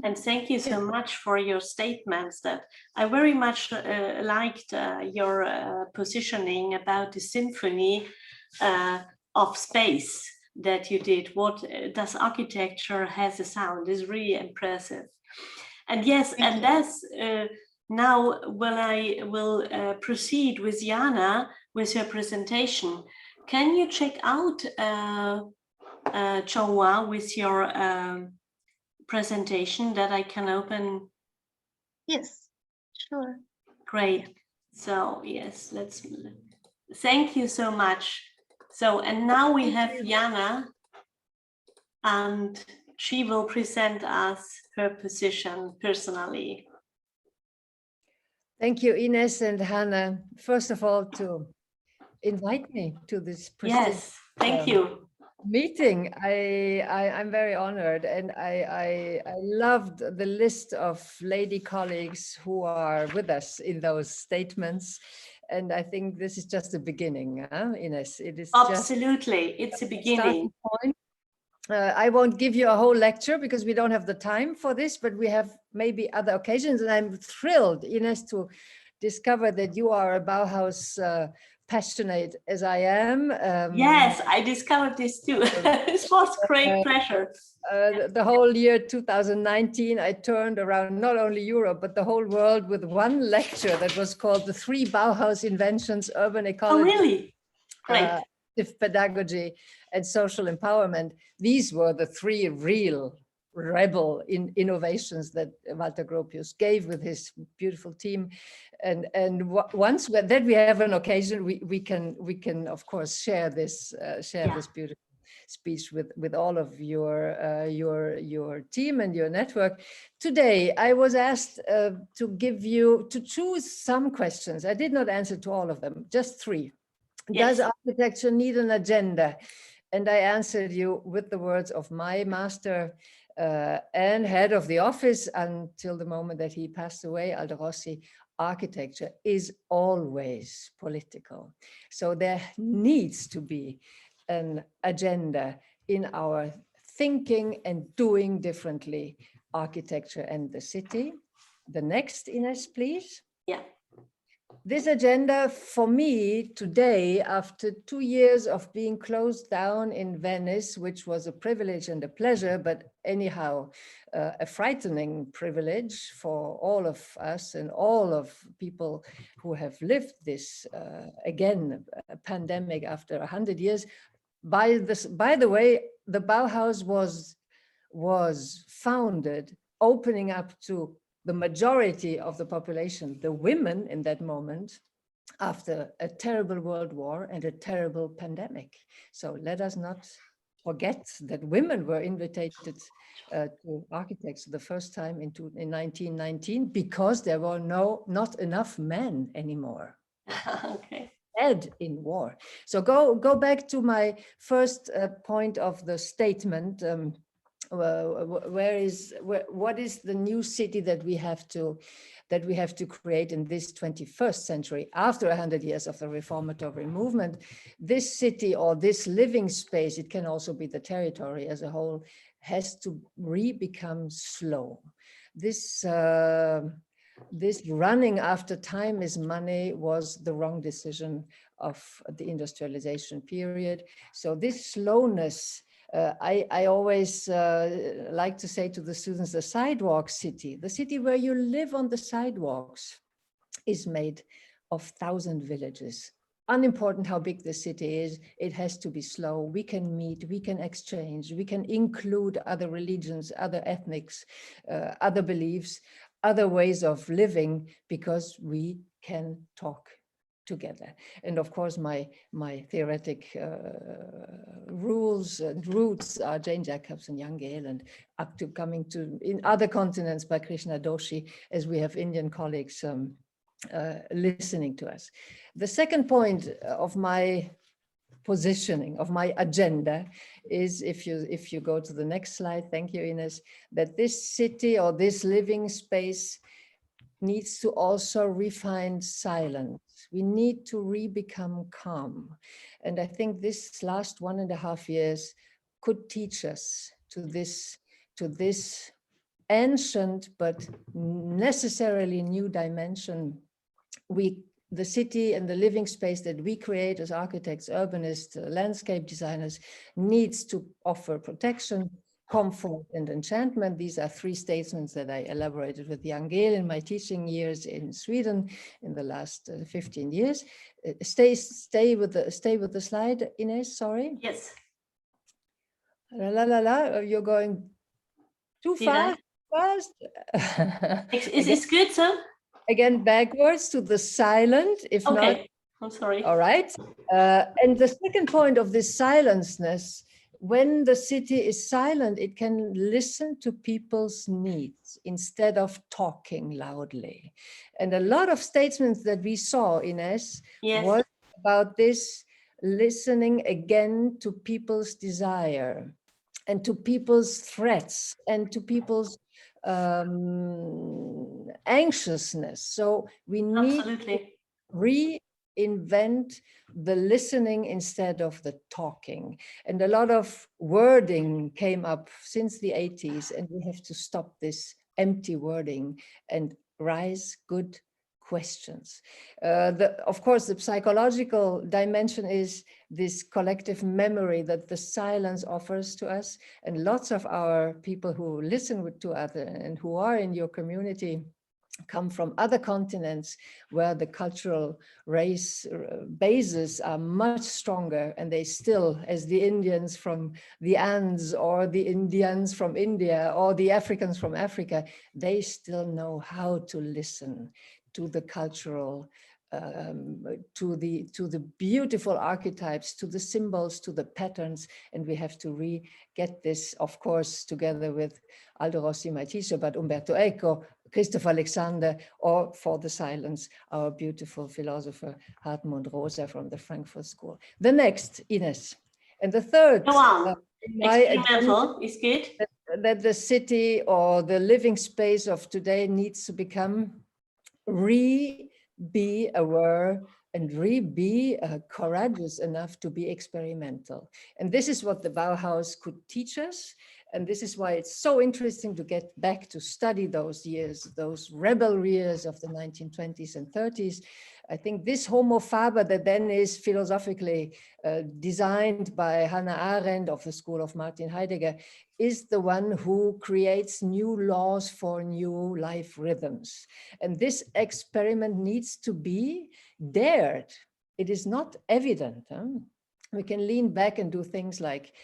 And thank you so much for your statements. That I very much liked your positioning about the symphony of space that you did. What does architecture has a sound is really impressive. And yes, and that's now I will proceed with Jana with her presentation. Can you check out Shaohua with your presentation that I can open? Yes, sure. Great. So yes, thank you so much. So, and now we have Jana, and she will present us her position personally. Thank you, Ines and Hannah, first of all, to invite me to this prestigious Yes, thank you. meeting. I'm very honored, and I loved the list of lady colleagues who are with us in those statements. And I think this is just the beginning, Ines. It is Absolutely, it's a beginning. Point. I won't give you a whole lecture because we don't have the time for this, but we have maybe other occasions. And I'm thrilled, Ines, to discover that you are a Bauhaus passionate as I am. Yes, I discovered this too. It was great pleasure. The whole year 2019, I turned around not only Europe, but the whole world with one lecture that was called The Three Bauhaus Inventions, Urban Ecology. Oh, really? Great. Pedagogy and social empowerment. These were the three real rebel innovations that Walter Gropius gave with his beautiful team. And once that we have an occasion, we can of course share this this beautiful speech with all of your team and your network. Today, I was asked to choose some questions. I did not answer to all of them, just three. Yes. Does architecture need an agenda? And I answered you with the words of my master and head of the office until the moment that he passed away, Aldo Rossi. Architecture is always political. So there needs to be an agenda in our thinking and doing differently architecture and the city. The next, Ines, please. Yeah. This agenda for me today, after 2 years of being closed down in Venice, which was a privilege and a pleasure, but anyhow, a frightening privilege for all of us and all of people who have lived this, again, a pandemic after 100 years. By the way, the Bauhaus was founded opening up to the majority of the population, the women in that moment, after a terrible world war and a terrible pandemic. So let us not forget that women were invited to architects for the first time in 1919 because there were not enough men anymore. Okay. Dead in war. So go back to my first point of the statement. What is the new city that we have to create in this 21st century after 100 years of the reformatory movement? This city or this living space, it can also be the territory as a whole, has to become slow. This running after time is money was the wrong decision of the industrialization period. So this slowness, I always like to say to the students, the sidewalk city, the city where you live on the sidewalks, is made of 1,000 villages. Unimportant how big the city is, it has to be slow. We can meet, we can exchange, we can include other religions, other ethnics, other beliefs, other ways of living, because we can talk together. And of course, my theoretic rules and roots are Jane Jacobs and Jan Gehl, and up to coming to in other continents by Krishna Doshi, as we have Indian colleagues listening to us. The second point of my positioning, of my agenda, is, if you go to the next slide, thank you, Ines, that this city or this living space needs to also refine silence. We need to become calm. And I think this last 1.5 years could teach us to this ancient but necessarily new dimension. The city and the living space that we create as architects, urbanists, landscape designers, needs to offer protection, comfort, and enchantment. These are 3 statements that I elaborated with Jan Gehl in my teaching years in Sweden in the last 15 years. Stay with the slide, Ines. Sorry. Yes. You're going too fast. Is this good, sir? Again, backwards to the silent, if okay. not. I'm sorry. All right. And the second point of this silenceness, when the city is silent, it can listen to people's needs instead of talking loudly. And a lot of statements that we saw, Ines, Yes. was about this listening again to people's desire and to people's threats and to people's anxiousness. So we need Absolutely. to reinvent the listening instead of the talking. And a lot of wording came up since the 80s, and we have to stop this empty wording and raise good questions. Of course, the psychological dimension is this collective memory that the silence offers to us. And lots of our people who listen to others and who are in your community come from other continents where the cultural race bases are much stronger, and they still, as the Indians from the Andes or the Indians from India or the Africans from Africa, they still know how to listen to the cultural, to the beautiful archetypes, to the symbols, to the patterns, and we have to get this, of course, together with Aldo Rossi, my teacher, but Umberto Eco, Christoph Alexander, or for the silence, our beautiful philosopher Hartmut Rosa from the Frankfurt School. The next, Ines, and the third. Go on. Experimental is good. That the city or the living space of today needs to become be aware and be courageous enough to be experimental. And this is what the Bauhaus could teach us. And this is why it's so interesting to get back to study those years, those rebel years of the 1920s and 30s. I think this homo faber that then is philosophically designed by Hannah Arendt of the school of Martin Heidegger is the one who creates new laws for new life rhythms. And this experiment needs to be dared. It is not evident. We can lean back and do things like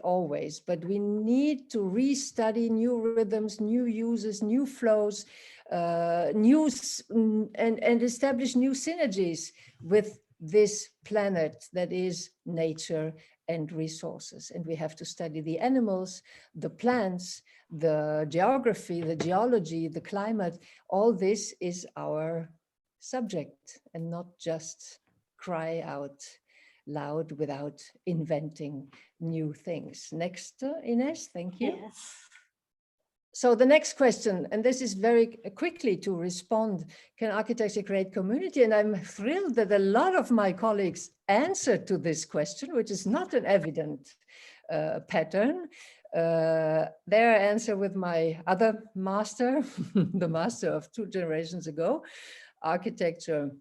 always, but we need to restudy new rhythms, new uses, new flows, and establish new synergies with this planet that is nature and resources. And we have to study the animals, the plants, the geography, the geology, the climate. All this is our subject, and not just cry out loud without inventing new things. Next, Ines, thank you. Yes. So the next question, and this is very quickly to respond, can architecture create community? And I'm thrilled that a lot of my colleagues answered to this question, which is not an evident pattern. Their answer with my other master, the master of 2 generations ago, architecture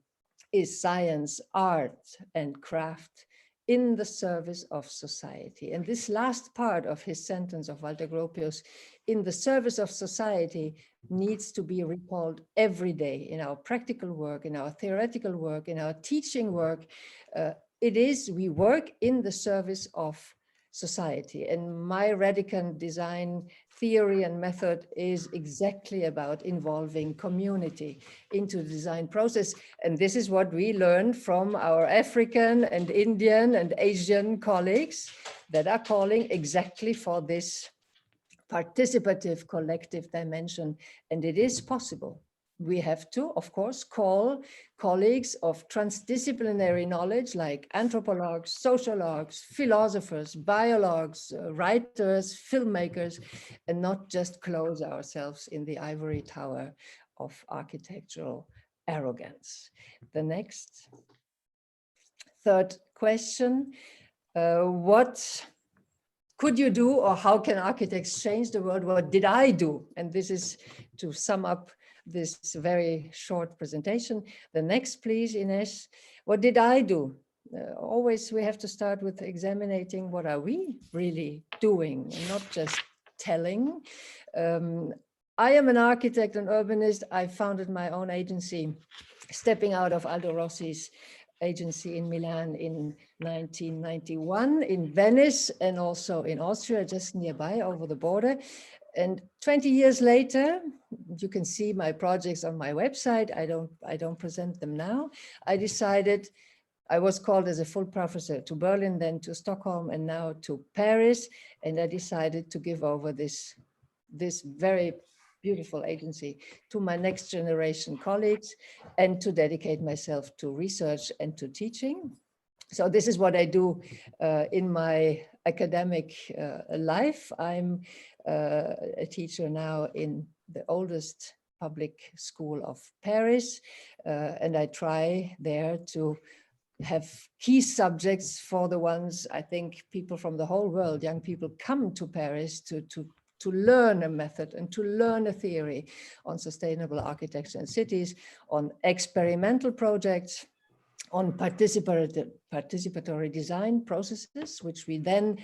is science, art, and craft in the service of society. And this last part of his sentence of Walter Gropius, in the service of society, needs to be recalled every day in our practical work, in our theoretical work, in our teaching work. We work in the service of society. And my Revedin design theory and method is exactly about involving community into the design process. And this is what we learned from our African and Indian and Asian colleagues that are calling exactly for this participative collective dimension. And it is possible. We have to, of course, call colleagues of transdisciplinary knowledge like anthropologues, sociologues, philosophers, biologues, writers, filmmakers, and not just close ourselves in the ivory tower of architectural arrogance. The next, third question, what could you do, or how can architects change the world? What did I do? And this is to sum up this very short presentation. The next, please, Ines. What did I do? Always we have to start with examining what are we really doing, and not just telling. I am an architect and urbanist. I founded my own agency, stepping out of Aldo Rossi's agency in Milan in 1991, in Venice, and also in Austria, just nearby over the border. And 20 years later, you can see my projects on my website. I don't present them now. I decided I was called as a full professor to Berlin, then to Stockholm, and now to Paris. And I decided to give over this very beautiful agency to my next generation colleagues and to dedicate myself to research and to teaching. So this is what I do in my academic life. I'm a teacher now in the oldest public school of Paris, and I try there to have key subjects for the ones I think people from the whole world, young people, come to Paris to learn a method and to learn a theory on sustainable architecture and cities, on experimental projects, on participatory design processes, which we then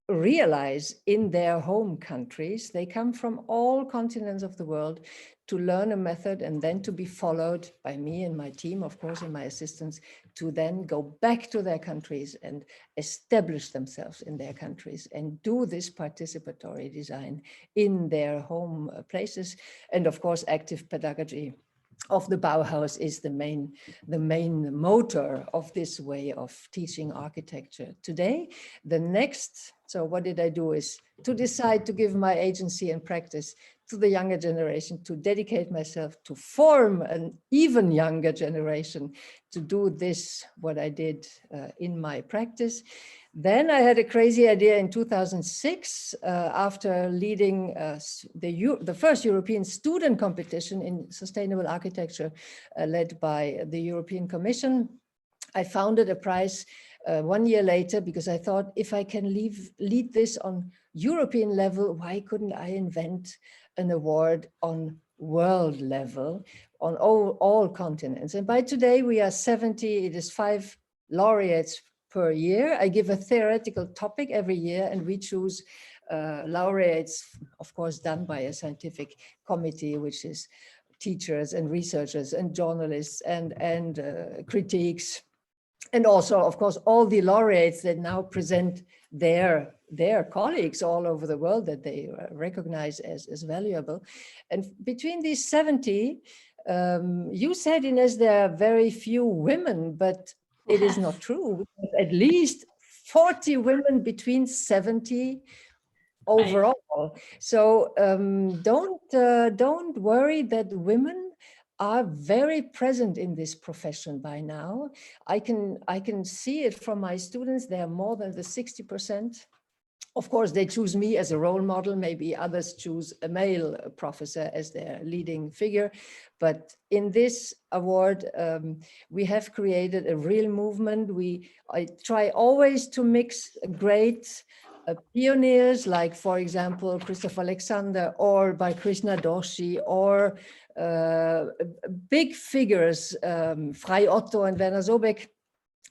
realize in their home countries. They come from all continents of the world to learn a method and then to be followed by me and my team, of course, and my assistants, to then go back to their countries and establish themselves in their countries and do this participatory design in their home places. And of course, active pedagogy of the Bauhaus is the main motor of this way of teaching architecture today. The next, so what did I do, is to decide to give my agency and practice to the younger generation, to dedicate myself to form an even younger generation to do this, what I did in my practice. Then I had a crazy idea in 2006, after leading the first European student competition in sustainable architecture led by the European Commission. I founded a prize 1 year later because I thought, if I can lead this on European level, why couldn't I invent an award on world level on all continents? And by today we are 70, it is 5 laureates per year. I give a theoretical topic every year and we choose laureates, of course, done by a scientific committee, which is teachers and researchers and journalists and critiques. And also, of course, all the laureates that now present their colleagues all over the world that they recognize as valuable. And between these 70, you said, Ines, there are very few women, but it is not true. At least 40 women between 70 overall. So don't worry that women are very present in this profession by now. I can see it from my students. They are more than the 60%. Of course, they choose me as a role model. Maybe others choose a male professor as their leading figure. But in this award, we have created a real movement. I try always to mix great pioneers, like, for example, Christoph Alexander or by Krishna Doshi, or big figures, Frei Otto and Werner Sobeck,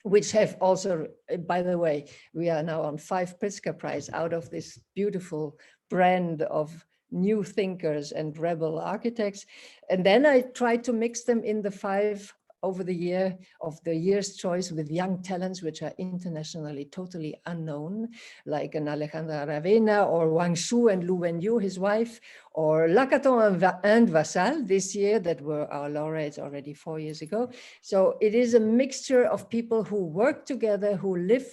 which have also, by the way, we are now on 5 Pritzker Prize out of this beautiful brand of new thinkers and rebel architects. And then I try to mix them in the 5 over the year of the year's choice with young talents, which are internationally totally unknown, like an Alejandra Aravena or Wang Shu and Lu Wenyu, his wife, or Lacaton and Vassal this year, that were our laureates already 4 years ago. So it is a mixture of people who work together, who live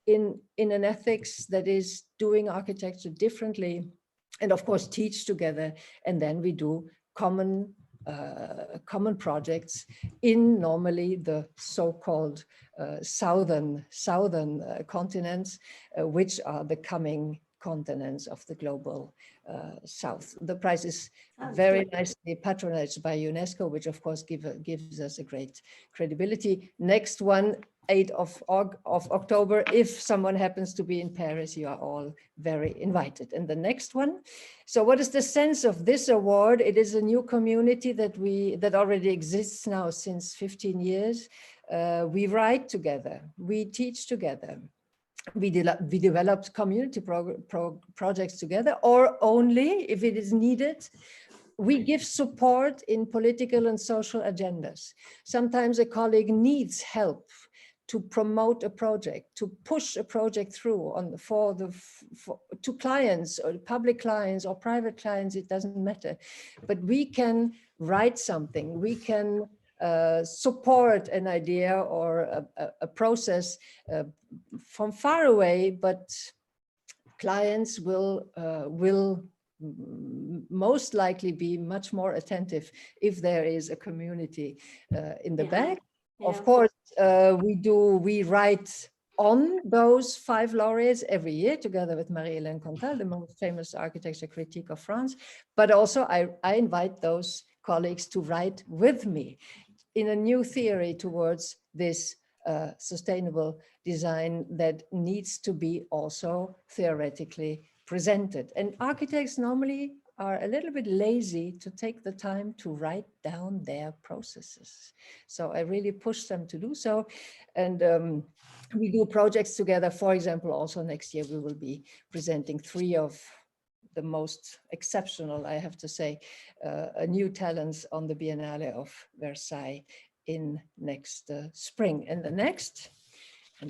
in an ethics that is doing architecture differently, and of course teach together. And then we do common projects in normally the so-called southern continents, which are the coming continents of the global south. The prize is very nicely patronized by UNESCO, which of course gives us a great credibility. Next one, 8th of October. If someone happens to be in Paris, you are all very invited. And the next one. So what is the sense of this award? It is a new community that already exists now since 15 years. We write together, we teach together. We developed community projects together, or only if it is needed. We give support in political and social agendas. Sometimes a colleague needs help to promote a project, to push a project through to clients or public clients or private clients, it doesn't matter. But we can write something, we can support an idea or a process from far away, but clients will most likely be much more attentive if there is a community in the back. Yeah. Of course, we write on those 5 laureates every year together with Marie-Hélène Contal, the most famous architecture critique of France. But also I invite those colleagues to write with me in a new theory towards this sustainable design that needs to be also theoretically presented. And architects normally are a little bit lazy to take the time to write down their processes. So I really push them to do so. And we do projects together. For example, also next year we will be presenting 3 of the most exceptional, I have to say, new talents on the Biennale of Versailles in next spring. And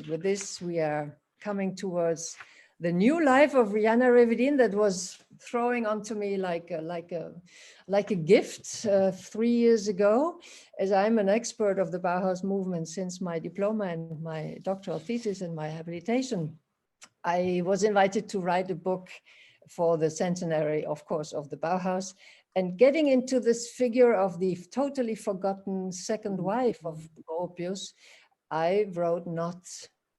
with this we are coming towards the new life of Jana Revedin that was throwing onto me like a gift 3 years ago. As I'm an expert of the Bauhaus movement since my diploma and my doctoral thesis and my habilitation, I was invited to write a book for the centenary, of course, of the Bauhaus, and getting into this figure of the totally forgotten second wife of Gropius, I wrote not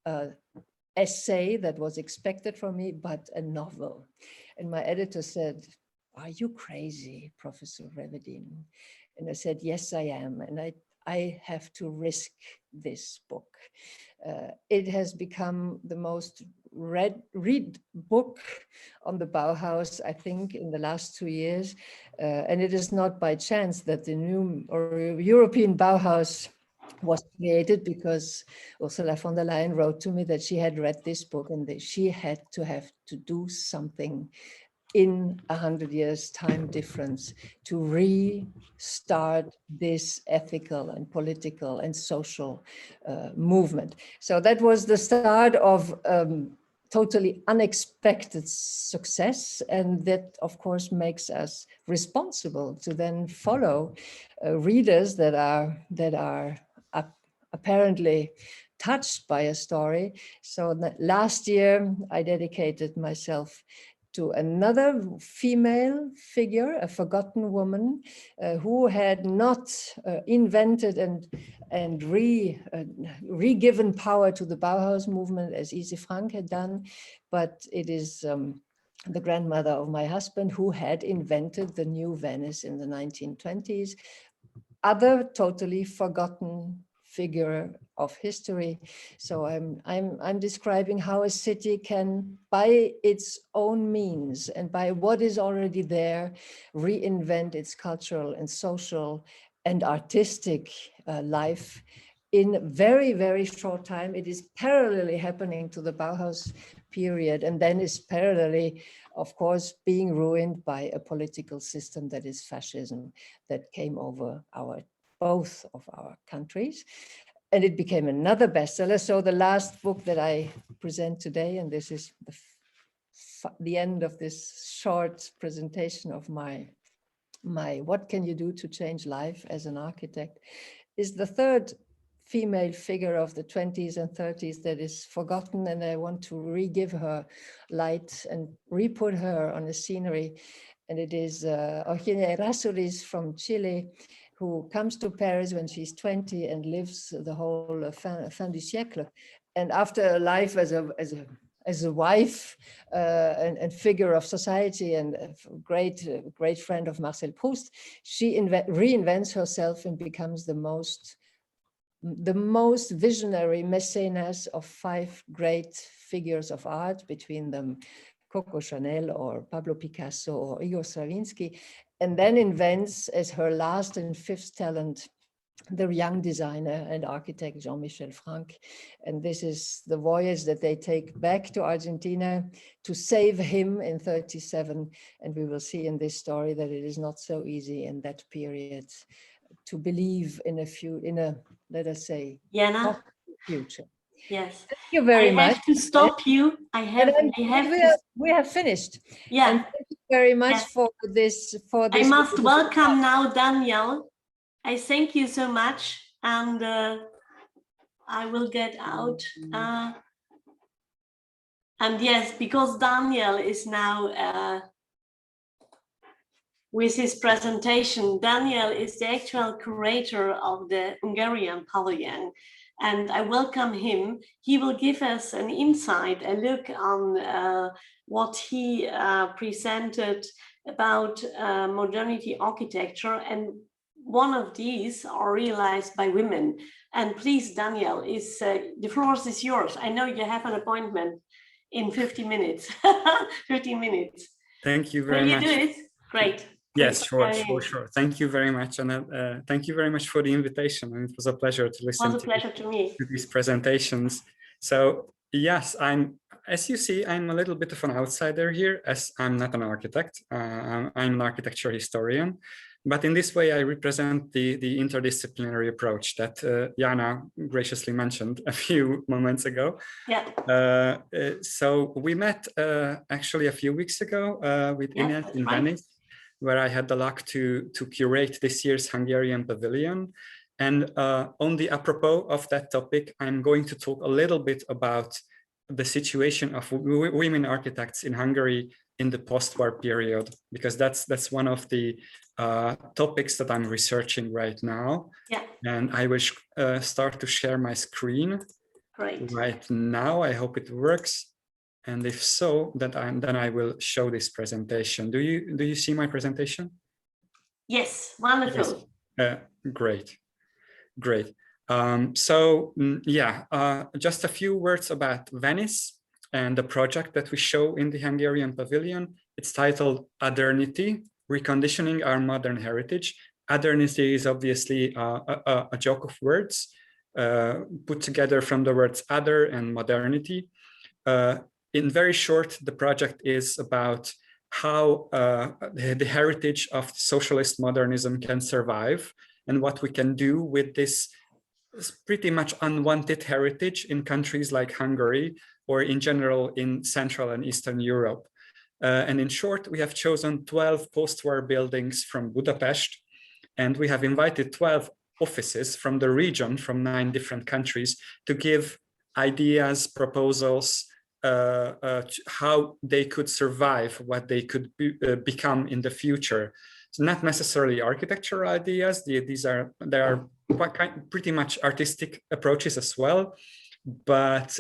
an essay that was expected from me, but a novel. And my editor said, "Are you crazy, Professor Revedin?" And I said, "Yes, I am. And I have to risk this book." It has become the most read book on the Bauhaus, I think, in the last 2 years. And it is not by chance that the new or European Bauhaus was created, because Ursula von der Leyen wrote to me that she had read this book and that she had to do something in 100 years time difference to restart this ethical and political and social movement. So that was the start of totally unexpected success, and that of course makes us responsible to then follow readers that are apparently touched by a story. So last year I dedicated myself to another female figure, a forgotten woman who had not invented and re-given power to the Bauhaus movement as Ise Frank had done, but it is the grandmother of my husband who had invented the new Venice in the 1920s. Other totally forgotten figure of history. So I'm describing how a city can, by its own means and by what is already there, reinvent its cultural and social and artistic life in very, very short time. It is parallelly happening to the Bauhaus period, and then is parallelly, of course, being ruined by a political system that is fascism that came over both of our countries. And it became another bestseller. So the last book that I present today, and this is the end of this short presentation of my What Can You Do to Change Life as an Architect, is the third female figure of the 20s and 30s that is forgotten, and I want to re-give her light and re-put her on the scenery. And it is Eugenia Errázuriz from Chile, who comes to Paris when she's 20 and lives the whole fin du siècle. And after a life as a wife and figure of society and a great friend of Marcel Proust, she reinvents herself and becomes the most visionary mecenas of 5 great figures of art, between them Coco Chanel or Pablo Picasso or Igor Stravinsky, and then invents as her last and 5th talent the young designer and architect Jean-Michel Franck. And this is the voyage that they take back to Argentina to save him in 1937. And we will see in this story that it is not so easy in that period to believe in a let us say, Jana, future. Yes. Thank you very much. I have to stop you. We have finished. Yeah. And thank you very much for this. I must welcome now Dániel. I thank you so much, and I will get out. And yes, because Dániel is now with his presentation. Dániel is the actual curator of the Hungarian pavilion, and I welcome him. He will give us an insight, a look on what he presented about modernity architecture, and one of these are realized by women. And please, Dániel, the floor is yours. I know you have an appointment in 50 minutes. 15 minutes. Thank you very much. Will you do it? Great. Yes, sure. Thank you very much, and thank you very much for the invitation. And it was a pleasure to listen. It was a pleasure to me. To these presentations. So yes, as you see, I'm a little bit of an outsider here, as I'm not an architect. I'm an architecture historian. But in this way, I represent the interdisciplinary approach that Jana graciously mentioned a few moments ago. Yeah. So we met actually a few weeks ago with Ines in Venice, where I had the luck to curate this year's Hungarian pavilion. And on the apropos of that topic, I'm going to talk a little bit about the situation of women architects in Hungary in the post-war period, because that's one of the topics that I'm researching right now. Yeah. And I will start to share my screen. Great. Right now. I hope it works. And if so, then I will show this presentation. Do you see my presentation? Yes, wonderful. Yes. Great. Just a few words about Venice and the project that we show in the Hungarian pavilion. It's titled OTHERNITY, Reconditioning Our Modern Heritage. OTHERNITY is obviously a joke of words put together from the words other and modernity. In very short, the project is about how the heritage of socialist modernism can survive and what we can do with this pretty much unwanted heritage in countries like Hungary or in general in Central and Eastern Europe. And in short, we have chosen 12 post-war buildings from Budapest, and we have invited 12 offices from the region, from 9 different countries, to give ideas, proposals, how they could survive, what they could become in the future. So not necessarily architectural ideas. There are pretty much artistic approaches as well, but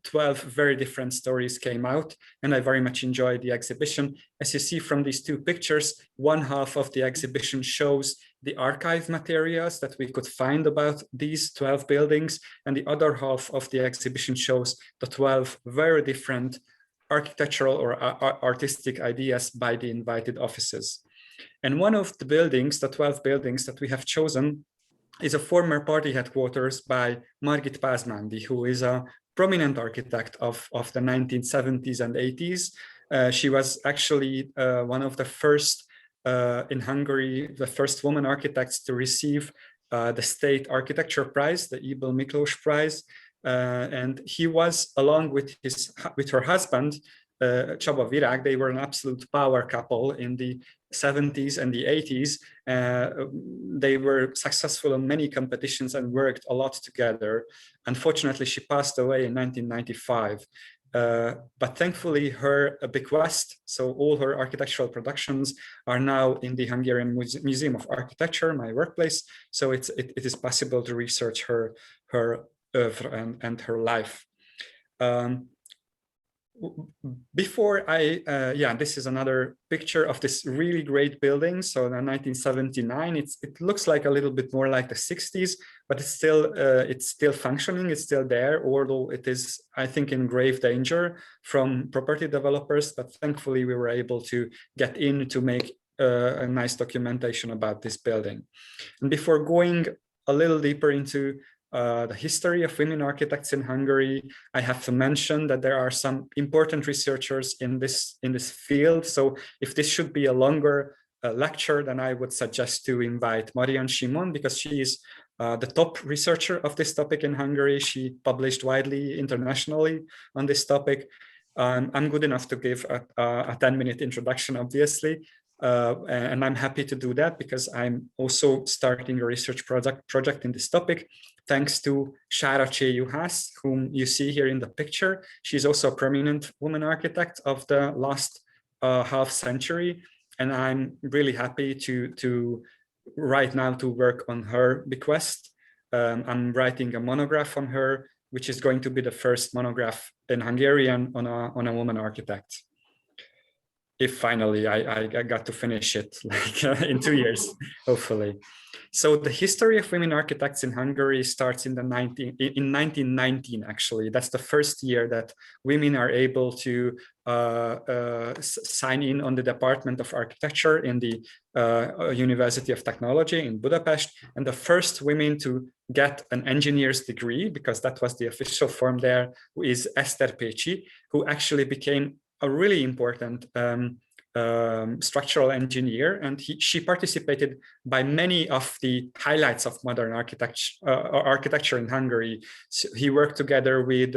12 very different stories came out, and I very much enjoyed the exhibition. As you see from these 2 pictures, one half of the exhibition shows the archive materials that we could find about these 12 buildings, and the other half of the exhibition shows the 12 very different architectural or artistic ideas by the invited offices. And one of the buildings, the 12 buildings that we have chosen, is a former party headquarters by Margit Pázmándi, who is a prominent architect of the 1970s and 80s. She was actually one of the first in Hungary, the first woman architects to receive the State Architecture Prize, the Ibl Miklós Prize. And he was, along with her husband, Csaba Virág, they were an absolute power couple in the 70s and the 80s. They were successful in many competitions and worked a lot together. Unfortunately, she passed away in 1995. But thankfully, her bequest, so all her architectural productions are now in the Hungarian Museum of Architecture, my workplace. So it is possible to research her oeuvre and her life. Before this is another picture of this really great building. So in 1979, it looks like a little bit more like the 60s, but it's still functioning. It's still there, although it is, I think, in grave danger from property developers. But thankfully, we were able to get in to make a nice documentation about this building. And before going a little deeper into the history of women architects in Hungary, I have to mention that there are some important researchers in this field. So if this should be a longer lecture, then I would suggest to invite Marian Simon, because she is the top researcher of this topic in Hungary. She published widely internationally on this topic. I'm good enough to give a 10-minute introduction, obviously. And I'm happy to do that because I'm also starting a research project in this topic, thanks to Shaohua, whom you see here in the picture. She's also a prominent woman architect of the last half century. And I'm really happy to right now to work on her bequest. I'm writing a monograph on her, which is going to be the first monograph in Hungarian on a woman architect. If finally I got to finish it like in 2 years, hopefully. So the history of women architects in Hungary starts in 1919, actually. That's the first year that women are able to sign in on the Department of Architecture in the University of Technology in Budapest, and the first women to get an engineer's degree, because that was the official form there, is Esther Pechi, who actually became a really important structural engineer, and she participated by many of the highlights of modern architecture in Hungary. So he worked together with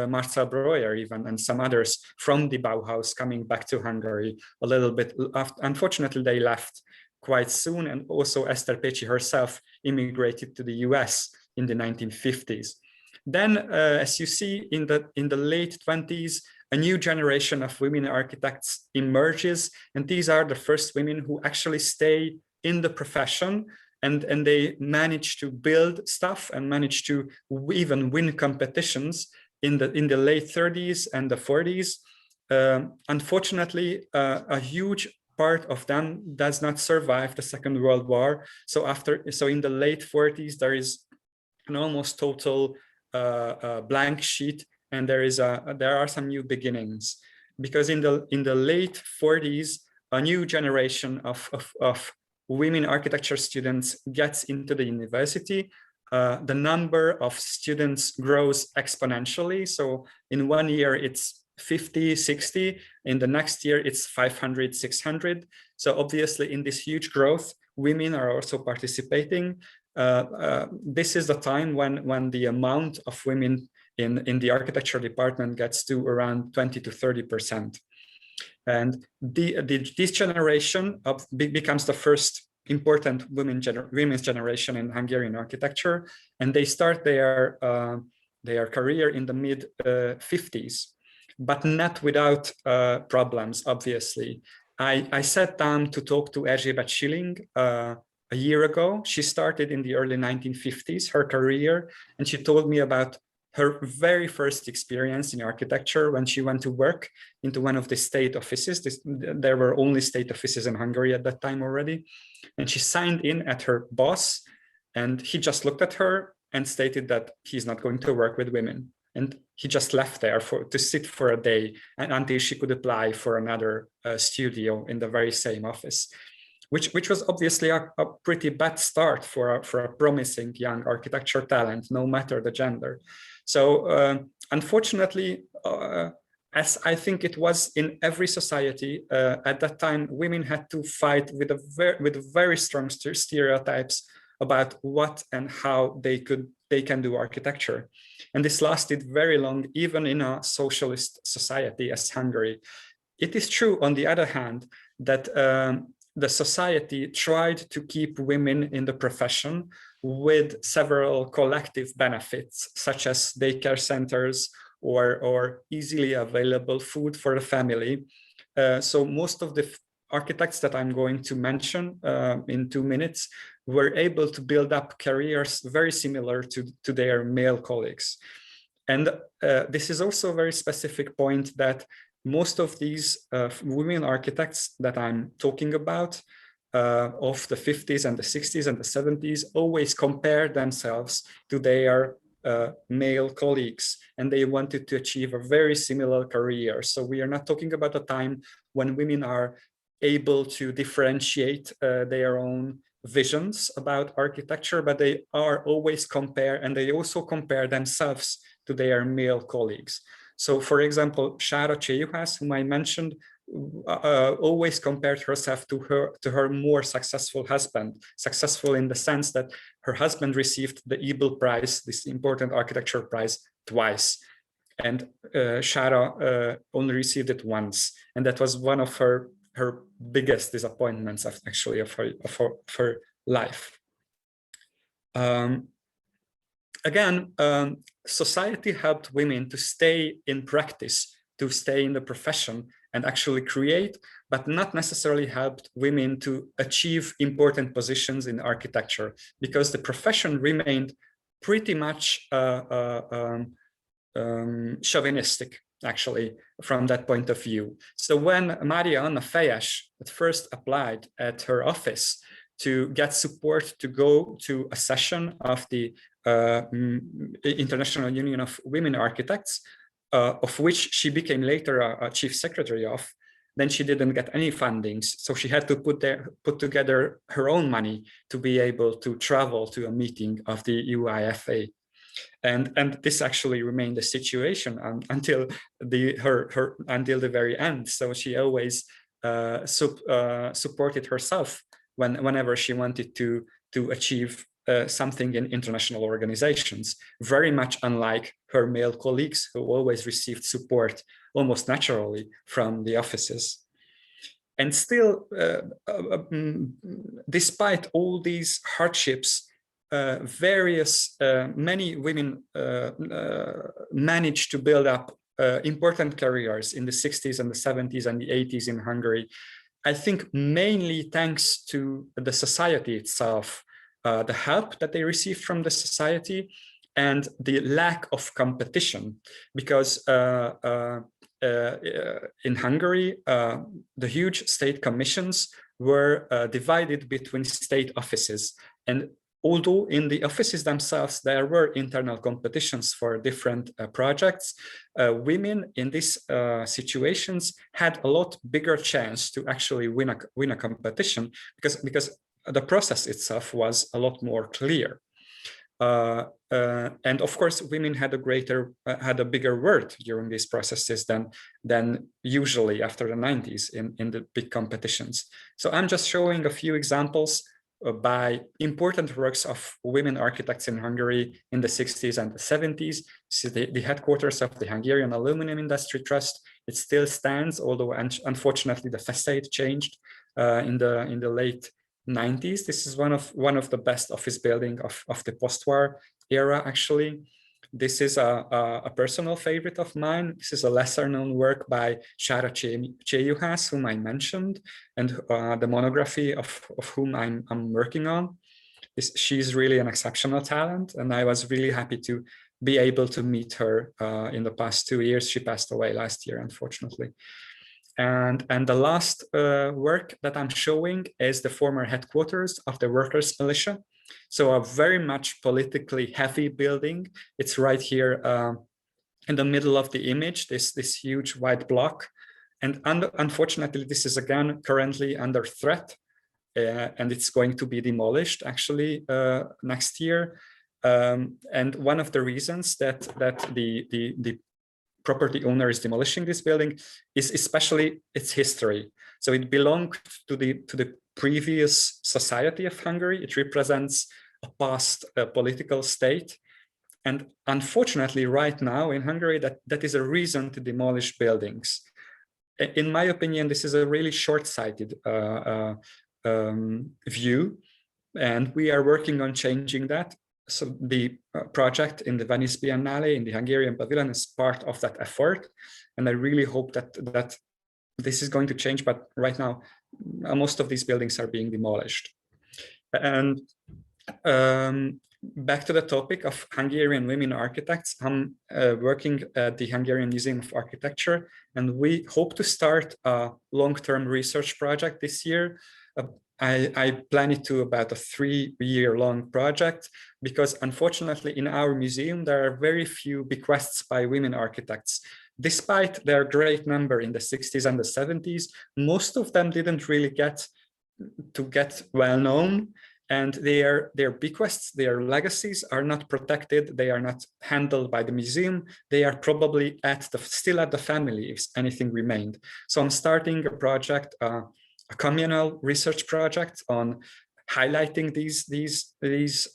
Marcel Breuer even, and some others from the Bauhaus coming back to Hungary a little bit. Unfortunately, they left quite soon, and also Esther Pechi herself immigrated to the US in the 1950s. Then, as you see, in the late 20s, a new generation of women architects emerges, and these are the first women who actually stay in the profession, and they manage to build stuff and manage to even win competitions in the late 30s and the 40s. Unfortunately, a huge part of them does not survive the Second World War. So in the late 40s, there is an almost total blank sheet, and there are some new beginnings, because in the late 40s, a new generation of women architecture students gets into the university. The number of students grows exponentially. So in 1 year, it's 50, 60. In the next year, it's 500, 600. So obviously, in this huge growth, women are also participating. This is the time when the amount of women in the architecture department gets to around 20 to 30%. And this generation becomes the first important women's generation in Hungarian architecture, and they start their career in the mid 50s, but not without problems, obviously. I sat down to talk to Erzsébet Schilling a year ago. She started in the early 1950s, her career, and she told me about her very first experience in architecture when she went to work into one of the state offices. There were only state offices in Hungary at that time already. And she signed in at her boss, and he just looked at her and stated that he's not going to work with women. And he just left there to sit for a day until she could apply for another studio in the very same office. Which was obviously a pretty bad start for a promising young architecture talent, no matter the gender. So unfortunately, as I think it was in every society at that time, women had to fight with very strong stereotypes about what and how they can do architecture. And this lasted very long, even in a socialist society as Hungary. It is true, on the other hand, that the society tried to keep women in the profession with several collective benefits, such as daycare centers or easily available food for the family. So most of the architects that I'm going to mention in 2 minutes were able to build up careers very similar to their male colleagues. And this is also a very specific point, that most of these women architects that I'm talking about of the 50s and the 60s and the 70s always compare themselves to their male colleagues, and they wanted to achieve a very similar career. So we are not talking about a time when women are able to differentiate their own visions about architecture, but they are always and they also compare themselves to their male colleagues. So, for example, Shaohua, whom I mentioned, always compared herself to her more successful husband. Successful in the sense that her husband received the Ebel Prize, this important architecture prize, twice, and Shaohua only received it once, and that was one of her her biggest disappointments of her life. Again, society helped women to stay in practice, to stay in the profession and actually create, but not necessarily helped women to achieve important positions in architecture, because the profession remained pretty much chauvinistic, actually, from that point of view. So when Maria Anna Fejes at first applied at her office to get support to go to a session of the International Union of Women Architects, of which she became later a chief secretary of, then she didn't get any fundings. So she had to put together her own money to be able to travel to a meeting of the UIFA. And this actually remained the situation until the very end. So she always supported herself whenever she wanted to achieve something in international organizations, very much unlike her male colleagues who always received support almost naturally from the offices. And still, despite all these hardships, many women managed to build up important careers in the 60s and the 70s and the 80s in Hungary. I think mainly thanks to the society itself, the help that they received from the society and the lack of competition, because in Hungary, the huge state commissions were divided between state offices. And although in the offices themselves, there were internal competitions for different projects, women in these situations had a lot bigger chance to actually win a competition because the process itself was a lot more clear. And of course, women had a bigger word during these processes than usually after the 90s in the big competitions. So I'm just showing a few examples by important works of women architects in Hungary in the 60s and the 70s. This is the headquarters of the Hungarian Aluminum Industry Trust. It still stands, although unfortunately the facade changed in the late 90s. This is one of the best office building of the post-war era, actually. This is a personal favorite of mine. This is a lesser known work by Shaohua, whom I mentioned, and the monography of whom I'm working on. She's really an exceptional talent, and I was really happy to be able to meet her in the past 2 years. She passed away last year, unfortunately. And the last work that I'm showing is the former headquarters of the workers' militia. So a very much politically heavy building. It's right here in the middle of the image, this huge white block. And unfortunately, this is again currently under threat, and it's going to be demolished actually next year. And one of the reasons that the property owner is demolishing this building is especially its history. So it belonged to the previous society of Hungary. It represents a past political state. And unfortunately, right now in Hungary, that is a reason to demolish buildings. In my opinion, this is a really short-sighted view, and we are working on changing that. So the project in the Venice Biennale in the Hungarian Pavilion is part of that effort, and I really hope that this is going to change. But right now, most of these buildings are being demolished. And back to the topic of Hungarian women architects, I'm working at the Hungarian Museum of Architecture, and we hope to start a long-term research project this year. I plan it to about a 3-year-long project, because unfortunately in our museum, there are very few bequests by women architects. Despite their great number in the 60s and the 70s, most of them didn't really get well known, and their bequests, their legacies are not protected. They are not handled by the museum. They are probably still at the family if anything remained. So I'm starting a project, a communal research project on highlighting these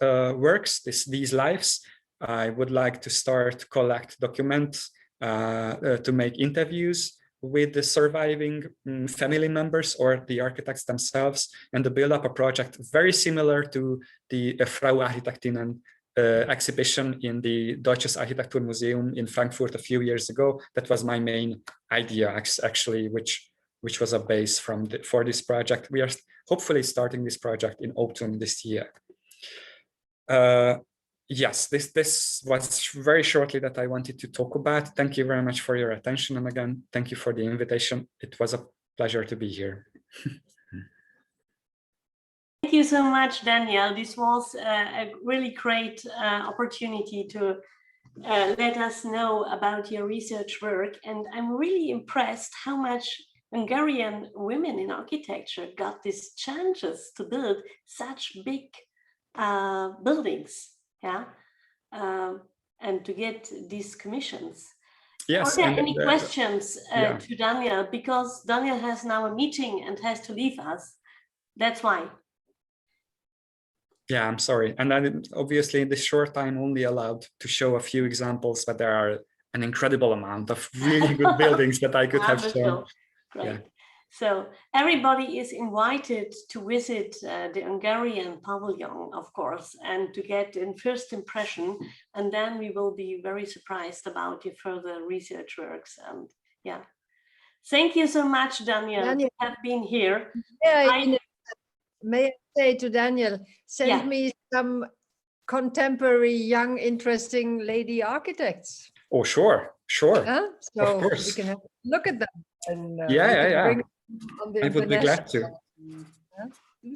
works, these lives. I would like to collect documents, to make interviews with the surviving family members or the architects themselves, and to build up a project very similar to the Frau Architektinnen exhibition in the Deutsches Architekturmuseum in Frankfurt a few years ago. That was my main idea, actually, which was a base for this project. We are hopefully starting this project in autumn this year. Yes, this was very shortly that I wanted to talk about. Thank you very much for your attention. And again, thank you for the invitation. It was a pleasure to be here. Thank you so much, Dániel. This was a really great opportunity to let us know about your research work. And I'm really impressed how much Hungarian women in architecture got these chances to build such big buildings, yeah, and to get these commissions. Yes. Are there any questions yeah. to Dániel? Because Dániel has now a meeting and has to leave us. That's why. Yeah, I'm sorry. And then obviously in this short time only allowed to show a few examples, but there are an incredible amount of really good buildings that I could have shown. Great. Yeah. So everybody is invited to visit the Hungarian pavilion, of course, and to get a first impression. And then we will be very surprised about your further research works. And yeah, thank you so much, Dániel, for having been here. Yeah, may I say to Dániel, send me some contemporary, young, interesting lady architects. Oh, sure. Huh? So of course. we can have a look at them. And, Bring on the I would be glad to.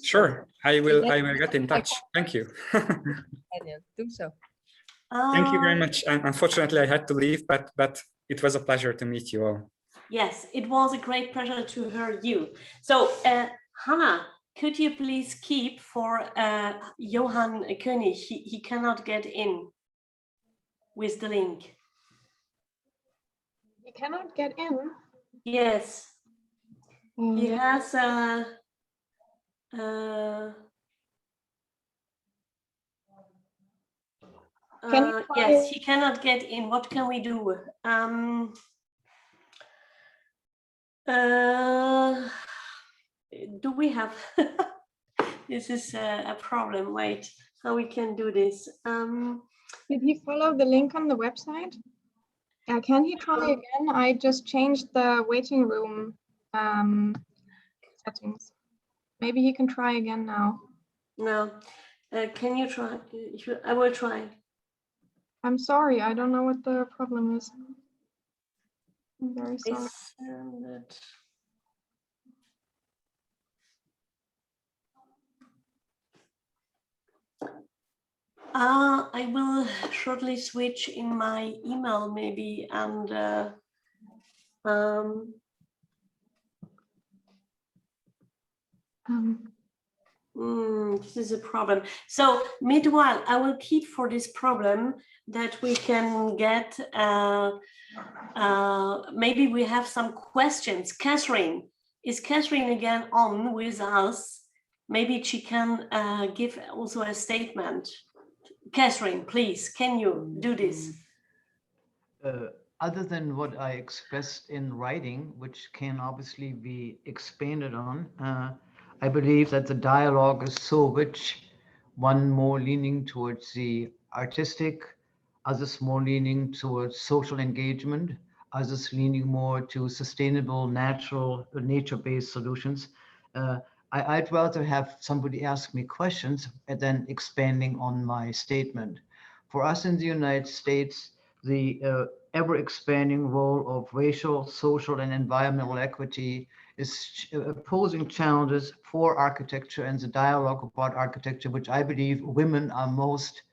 Sure, I will get in touch. Thank you. Dániel, do so. Thank you very much. And unfortunately, I had to leave, but it was a pleasure to meet you all. Yes, it was a great pleasure to hear you. So, Hannah, could you please keep for Johann König? He cannot get in with the link. He cannot get in? Yes. He has yes, he cannot get in. What can we do? Do we have this is a problem. Wait, how we can do this? Did he follow the link on the website? Can he try again? I just changed the waiting room settings. Maybe he can try again now. No. Can you try? I will try. I'm sorry, I don't know what the problem is. I'm very sorry. I will shortly switch in my email maybe, and this is a problem. So meanwhile, I will keep for this problem that we can get, maybe we have some questions. Catherine, is Catherine again on with us? Maybe she can give also a statement. Catherine, please, can you do this? Other than what I expressed in writing, which can obviously be expanded on, I believe that the dialogue is so rich, one more leaning towards the artistic, others more leaning towards social engagement, others leaning more to sustainable, natural, nature-based solutions. I'd rather have somebody ask me questions and then expanding on my statement. For us in the United States, the ever-expanding role of racial, social, and environmental equity is posing challenges for architecture and the dialogue about architecture, which I believe women are most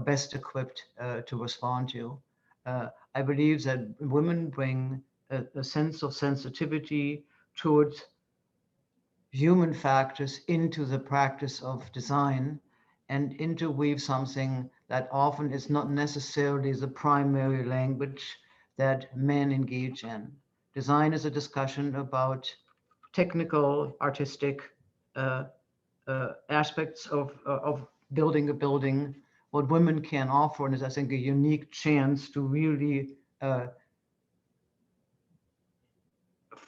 best equipped to respond to. I believe that women bring a sense of sensitivity towards human factors into the practice of design and interweave something that often is not necessarily the primary language that men engage in. Design is a discussion about technical, artistic aspects of building a building. What women can offer is, I think, a unique chance to really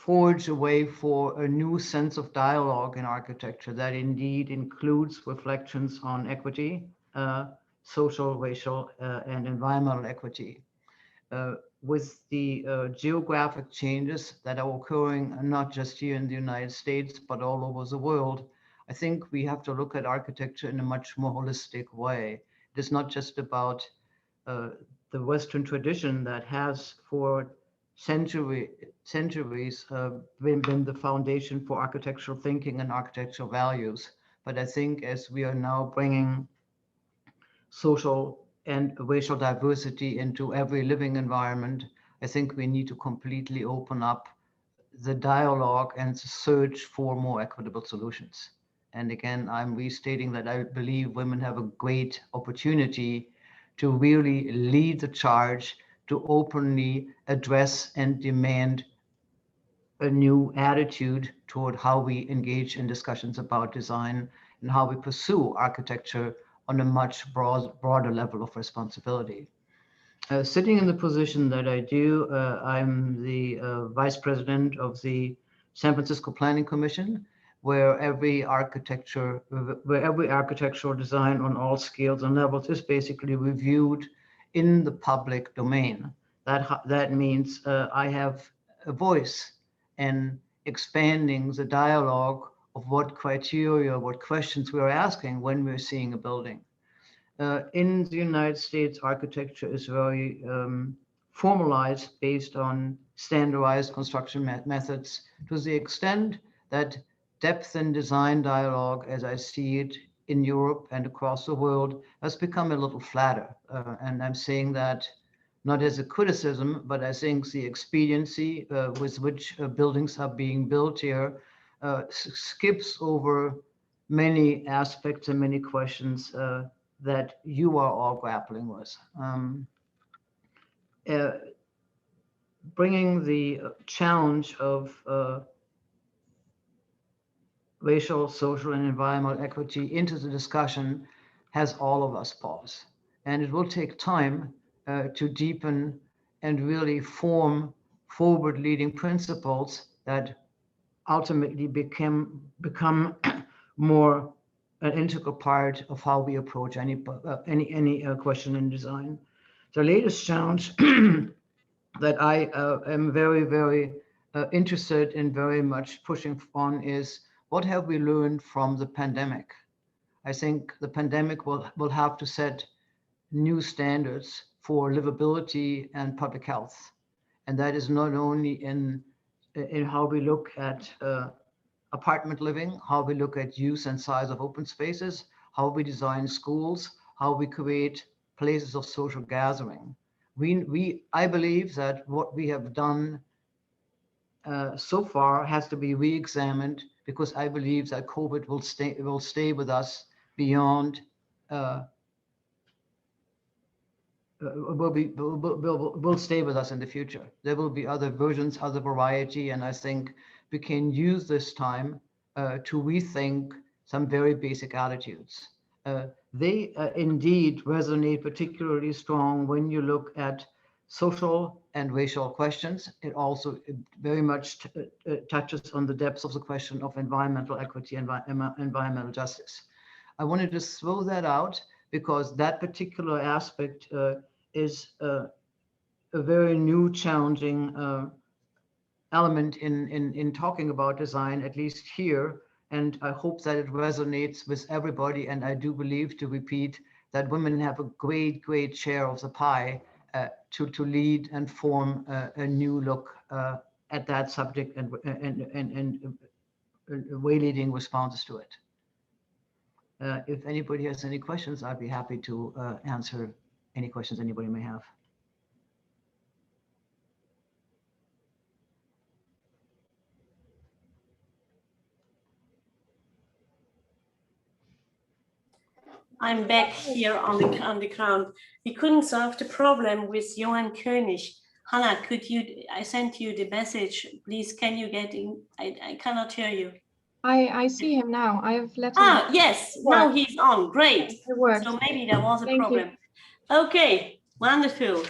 forge a way for a new sense of dialogue in architecture that indeed includes reflections on equity, social, racial, and environmental equity. With the geographic changes that are occurring not just here in the United States, but all over the world, I think we have to look at architecture in a much more holistic way. It is not just about the Western tradition that has for centuries been the foundation for architectural thinking and architectural values. But I think as we are now bringing social and racial diversity into every living environment, I think we need to completely open up the dialogue and the search for more equitable solutions. And again, I'm restating that I believe women have a great opportunity to really lead the charge, to openly address and demand a new attitude toward how we engage in discussions about design and how we pursue architecture on a much broader level of responsibility. Sitting in the position that I do, I'm the vice president of the San Francisco Planning Commission, where every architectural design on all scales and levels is basically reviewed in the public domain. That means I have a voice in expanding the dialogue of what criteria, what questions we're asking when we're seeing a building. In the United States, architecture is very formalized based on standardized construction methods to the extent that depth and design dialogue, as I see it in Europe and across the world, has become a little flatter. And I'm saying that not as a criticism, but I think the expediency with which buildings are being built here skips over many aspects and many questions that you are all grappling with. Bringing the challenge of racial, social, and environmental equity into the discussion has all of us pause. And it will take time to deepen and really form forward-leading principles that ultimately become more an integral part of how we approach any question in design. The latest challenge that I am very, very interested in very much pushing on is what have we learned from the pandemic? I think the pandemic will have to set new standards for livability and public health. And that is not only in how we look at apartment living, how we look at use and size of open spaces, how we design schools, how we create places of social gathering. I believe that what we have done so far has to be re-examined, because I believe that COVID will stay with us beyond will stay with us in the future. There will be other versions, other variety, and I think we can use this time to rethink some very basic attitudes. They indeed resonate particularly strong when you look at social and racial questions. It also very much touches on the depths of the question of environmental equity and environmental justice. I wanted to throw that out because that particular aspect is a very new, challenging element in talking about design, at least here. And I hope that it resonates with everybody. And I do believe, to repeat, that women have a great, great share of the pie to lead and form a new look at that subject and way-leading responses to it. If anybody has any questions, I'd be happy to answer any questions anybody may have. I'm back here on the ground. We couldn't solve the problem with Johann König. Hannah, I sent you the message. Please, can you get in? I cannot hear you. I see him now. I have let him. Yes, now he's on. Great. It worked. So maybe there was a Thank problem. you. Okay, wonderful.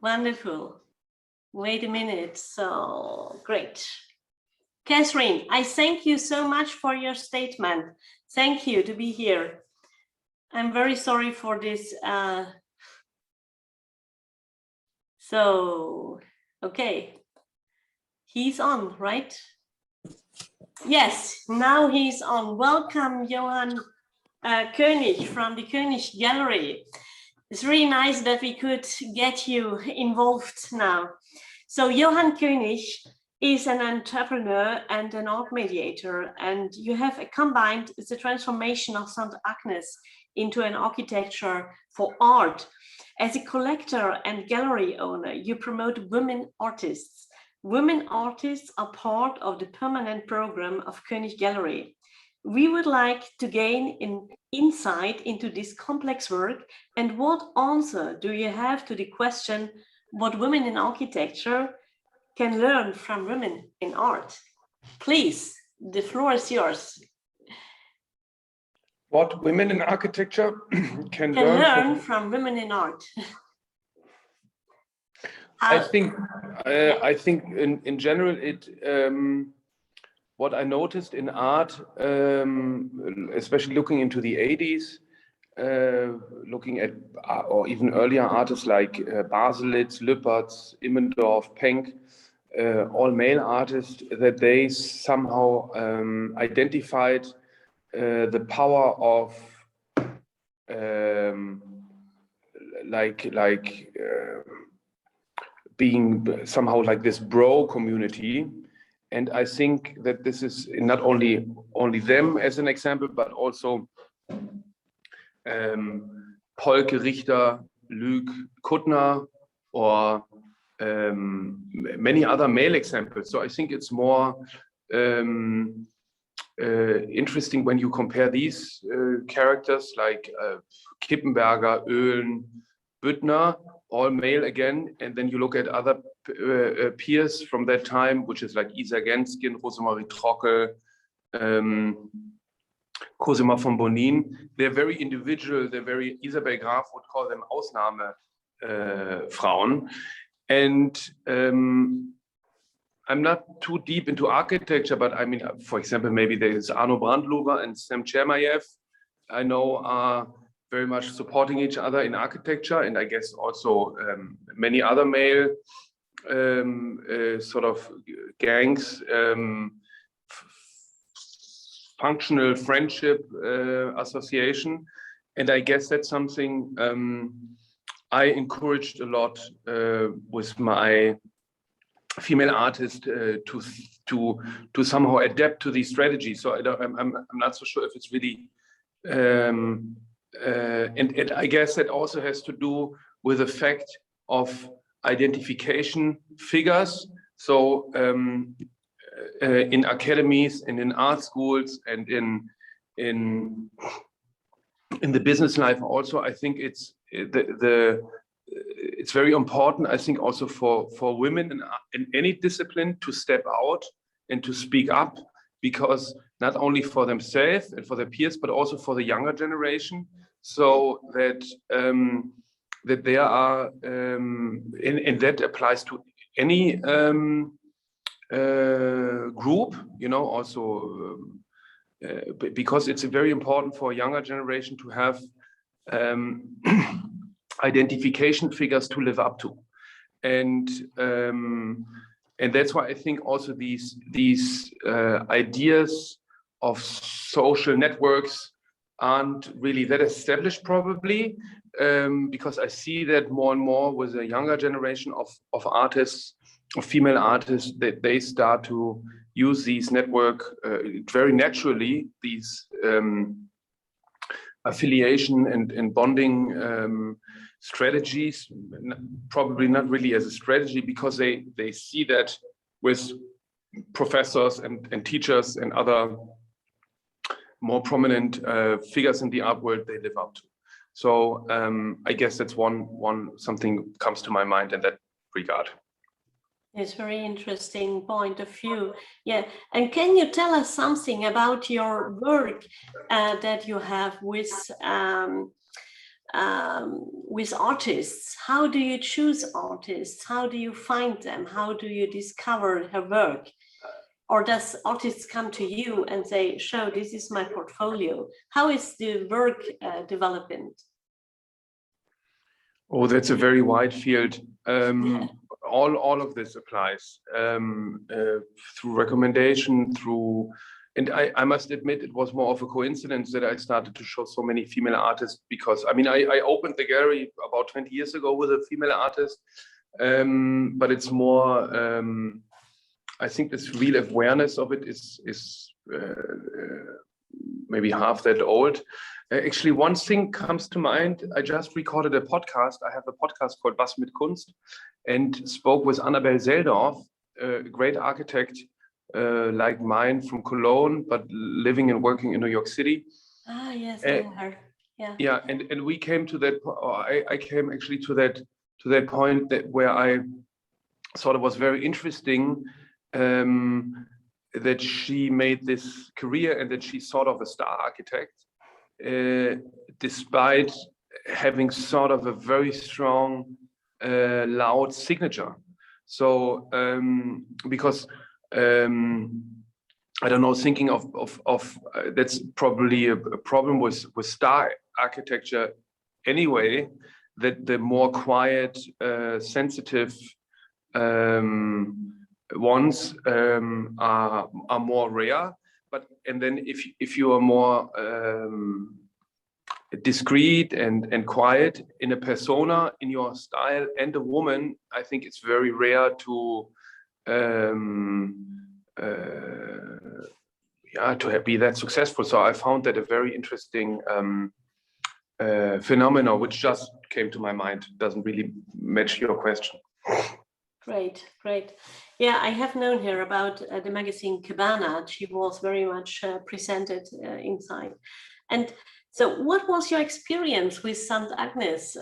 Wonderful. Wait a minute. So great. Catherine, I thank you so much for your statement. Thank you to be here. I'm very sorry for this. So, okay. He's on, right? Yes, now he's on. Welcome, Johann König from the König Gallery. It's really nice that we could get you involved now. So Johann König is an entrepreneur and an art mediator, and you have combined the transformation of St. Agnes into an architecture for art. As a collector and gallery owner, you promote women artists. Women artists are part of the permanent program of König Gallery. We would like to gain an insight into this complex work, and what answer do you have to the question, what women in architecture can learn from women in art? Please, the floor is yours. What women in architecture can learn from women in art. I think in general it what I noticed in art, especially looking into the 80s, looking at or even earlier artists like Baselitz, Lüpertz, Immendorf, Penck, all male artists, that they somehow identified the power of being somehow like this bro community. And I think that this is not only them as an example, but also Polke, Richter, Luc, Kuttner, or many other male examples. So I think it's more interesting when you compare these characters like Kippenberger, Oehlen, Büttner, all male again, and then you look at other peers from that time, which is like Isa Genskin, Rosemarie Trockel, Cosima von Bonin. They're very individual, they're very, Isabel Graf would call them Ausnahmefrauen. And I'm not too deep into architecture, but I mean, for example, maybe there's Arno Brandluber and Sam Chermayev, I know are very much supporting each other in architecture, and I guess also many other male sort of gangs, functional friendship association, and I guess that's something I encouraged a lot with my female artists to somehow adapt to these strategies. So I'm not so sure if it's really and I guess that also has to do with the fact of identification figures. So in academies and in art schools and in the business life also, I think it's it's very important, I think, also for women in any discipline to step out and to speak up, because not only for themselves and for their peers, but also for the younger generation, so that that there are, and that applies to any group, you know, also because it's very important for a younger generation to have identification figures to live up to, and that's why I think also these ideas of social networks aren't really that established, probably, because I see that more and more with a younger generation of artists, of female artists, that they start to use these network very naturally, these affiliation and bonding strategies, probably not really as a strategy, because they see that with professors and teachers and other more prominent figures in the art world they live up to. So I guess that's something comes to my mind in that regard. It's a very interesting point of view. Yeah, and can you tell us something about your work that you have with with artists. How do you choose artists? How do you find them? How do you discover her work? Or does artists come to you and say, "Show, this is my portfolio"? How is the work development? Oh, that's a very wide field. All of this applies through recommendation, and I must admit it was more of a coincidence that I started to show so many female artists, because I mean I opened the gallery about 20 years ago with a female artist, but it's more I think this real awareness of it is maybe half that old. Actually, one thing comes to mind. I just recorded a podcast. I have a podcast called Was mit Kunst, and spoke with Annabelle Seldorf, a great architect like mine from Cologne, but living and working in New York City. Ah, yes, I know her. Yeah. Yeah, and we came to that. I came actually to that point where I thought it was very interesting that she made this career and that she's sort of a star architect, despite having sort of a very strong, loud signature. So because I don't know, thinking of that's probably a problem with star architecture anyway, that the more quiet, sensitive ones are more rare. And then if you are more discreet and quiet in a persona, in your style, and a woman, I think it's very rare to be that successful. So I found that a very interesting phenomenon, which just came to my mind. Doesn't really match your question. Great, great. Yeah, I have known her about the magazine Cabana. She was very much presented inside. And so what was your experience with St. Agnes,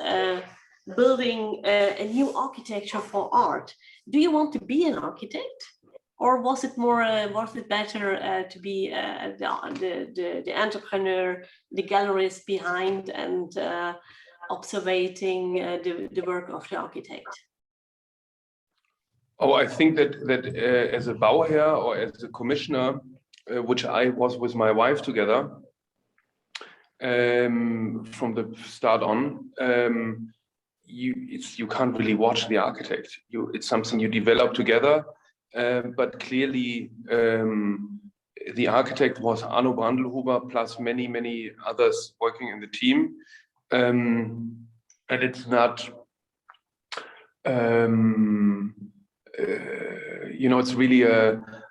building a new architecture for art? Do you want to be an architect? Or was it more? Was it better to be the entrepreneur, the gallerist behind, and observing the work of the architect? Oh, I think that as a Bauherr or as a commissioner, which I was with my wife together from the start on, you can't really watch the architect. It's something you develop together. But clearly, the architect was Arno Brandelhuber plus many others working in the team, and it's not. It's really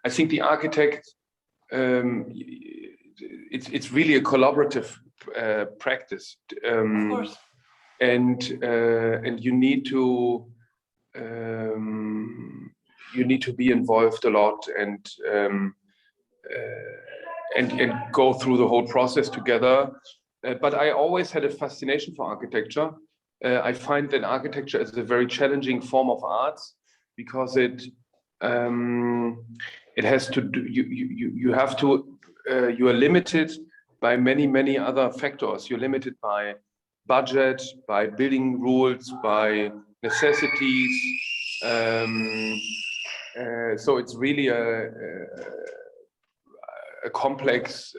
I think the architect. It's really a collaborative practice, of course. And you need to. You need to be involved a lot and go through the whole process together. But I always had a fascination for architecture. I find that architecture is a very challenging form of arts because it has to do. You have to. You are limited by many other factors. You're limited by budget, by building rules, by necessities. So it's really a complex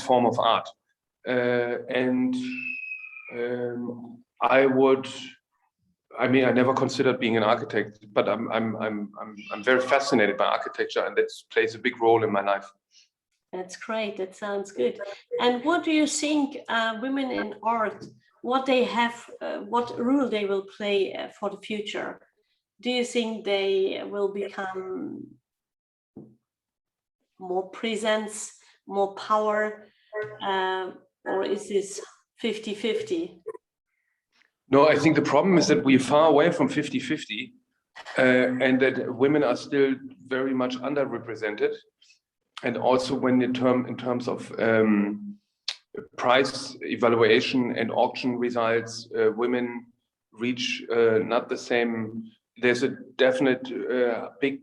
form of art, and I never considered being an architect, but I'm very fascinated by architecture, and that plays a big role in my life. That's great. That sounds good. And what do you think women in art? What they have, what role they will play for the future? Do you think they will become more presence, more power, or is this 50-50? No, I think the problem is that we're far away from 50-50, and that women are still very much underrepresented. And also when in terms of price evaluation and auction results, women reach not the same. There's a definite big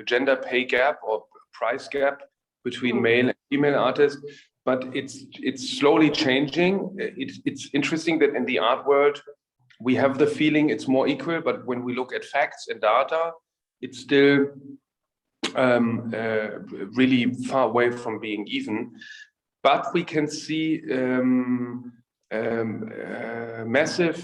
gender pay gap or price gap between male and female artists, but it's slowly changing. It's interesting that in the art world, we have the feeling it's more equal, but when we look at facts and data, it's still really far away from being even. But we can see massive,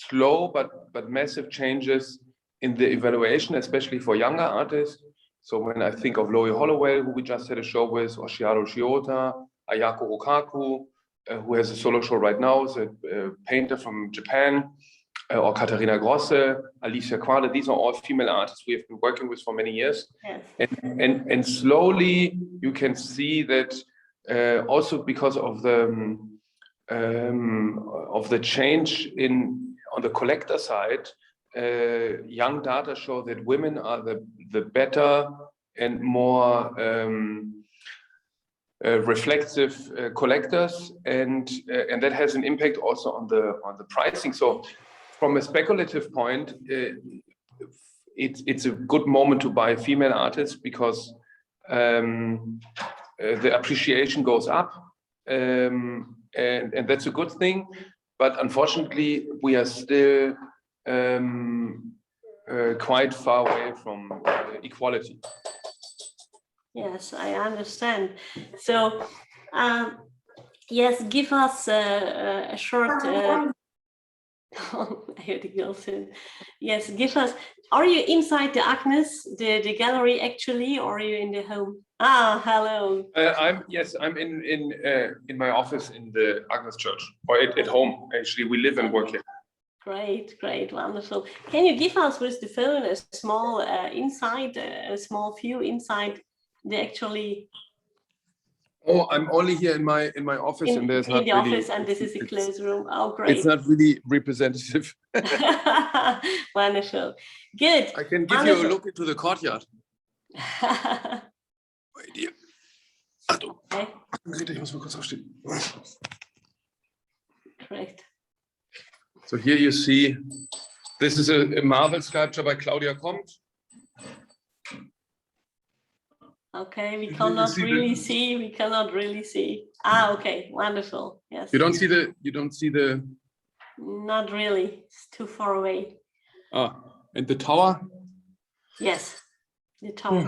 slow but massive changes in the evaluation, especially for younger artists. So when I think of Loie Hollowell, who we just had a show with, or Shiharu Shiota, Ayako Rukaku, who has a solo show right now, is a painter from Japan, or Katharina Grosse, Alicia Quade. These are all female artists we have been working with for many years. Yes. And slowly you can see that also because of the change on the collector side, young data show that women are the better and more reflexive collectors, and that has an impact also on the pricing. So from a speculative point, it's a good moment to buy female artists because the appreciation goes up, and that's a good thing. But unfortunately, we are still quite far away from equality. Yes, I understand. So, yes, give us a short. I hear the girls in. Yes, give us. Are you inside the Agnes, the gallery actually, or are you in the home? Ah, hello. I'm in my office in the Agnes Church, or at home. Actually, we live and work here. Great, great, wonderful. Can you give us with the phone a small a small view inside the actually? Oh, I'm only here in my office, and there's not in the really, office, and this is a closed room. Oh, great! It's not really representative. Wonderful, good. I can give you a look into the courtyard. Wait here. Achtung. Okay. Ich muss mal kurz aufstehen. Great. So here you see, this is a marble sculpture by Claudia Comte. Okay, we cannot really see. We cannot really see. Ah, okay, wonderful. Yes. You don't see the. Not really. It's too far away. Ah, and the tower. Yes, the tower.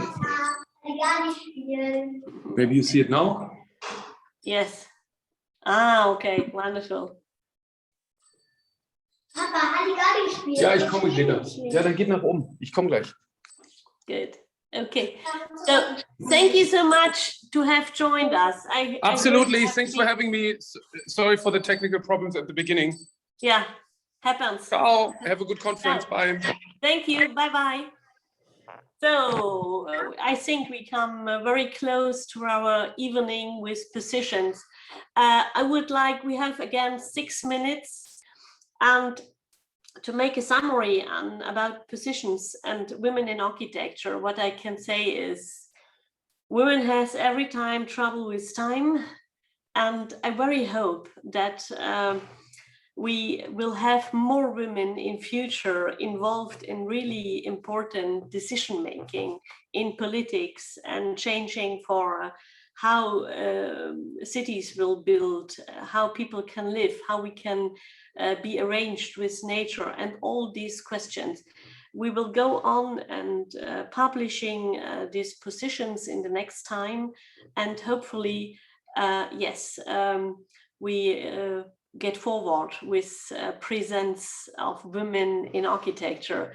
Maybe you see it now. Yes. Ah, okay, wonderful. Ja, ich komme später. Ja, dann geht nach oben. Ich komme gleich. Good. Okay. So thank you so much to have joined us. Absolutely. Thanks for having me. Sorry for the technical problems at the beginning. Yeah, happens. Ciao. Have a good conference. Bye. Thank you. Bye-bye. So I think we come very close to our evening with positions. We have again 6 minutes. And to make a summary about positions and women in architecture, what I can say is women has every time trouble with time. And I very hope that we will have more women in future involved in really important decision making in politics and changing for how cities will build, how people can live, how we can be arranged with nature, and all these questions. We will go on and publishing these positions in the next time, and hopefully, yes, we get forward with presence of women in architecture.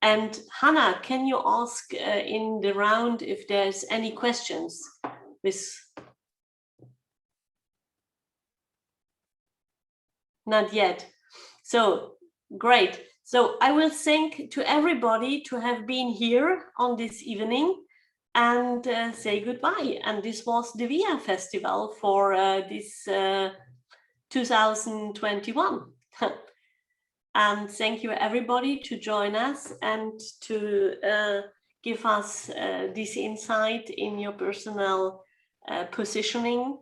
And Hannah, can you ask in the round if there's any questions? Not yet. So great. So I will thank to everybody to have been here on this evening and say goodbye. And this was the VIA Festival for this 2021. And thank you everybody to join us and to give us this insight in your personal positioning.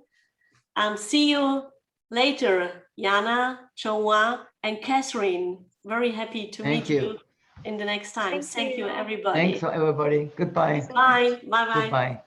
And see you later, Jana, Shaohua, and Catherine. Very happy to meet you in the next time. Thank you, everybody. Thanks, everybody. Goodbye. Bye. Bye-bye. Goodbye.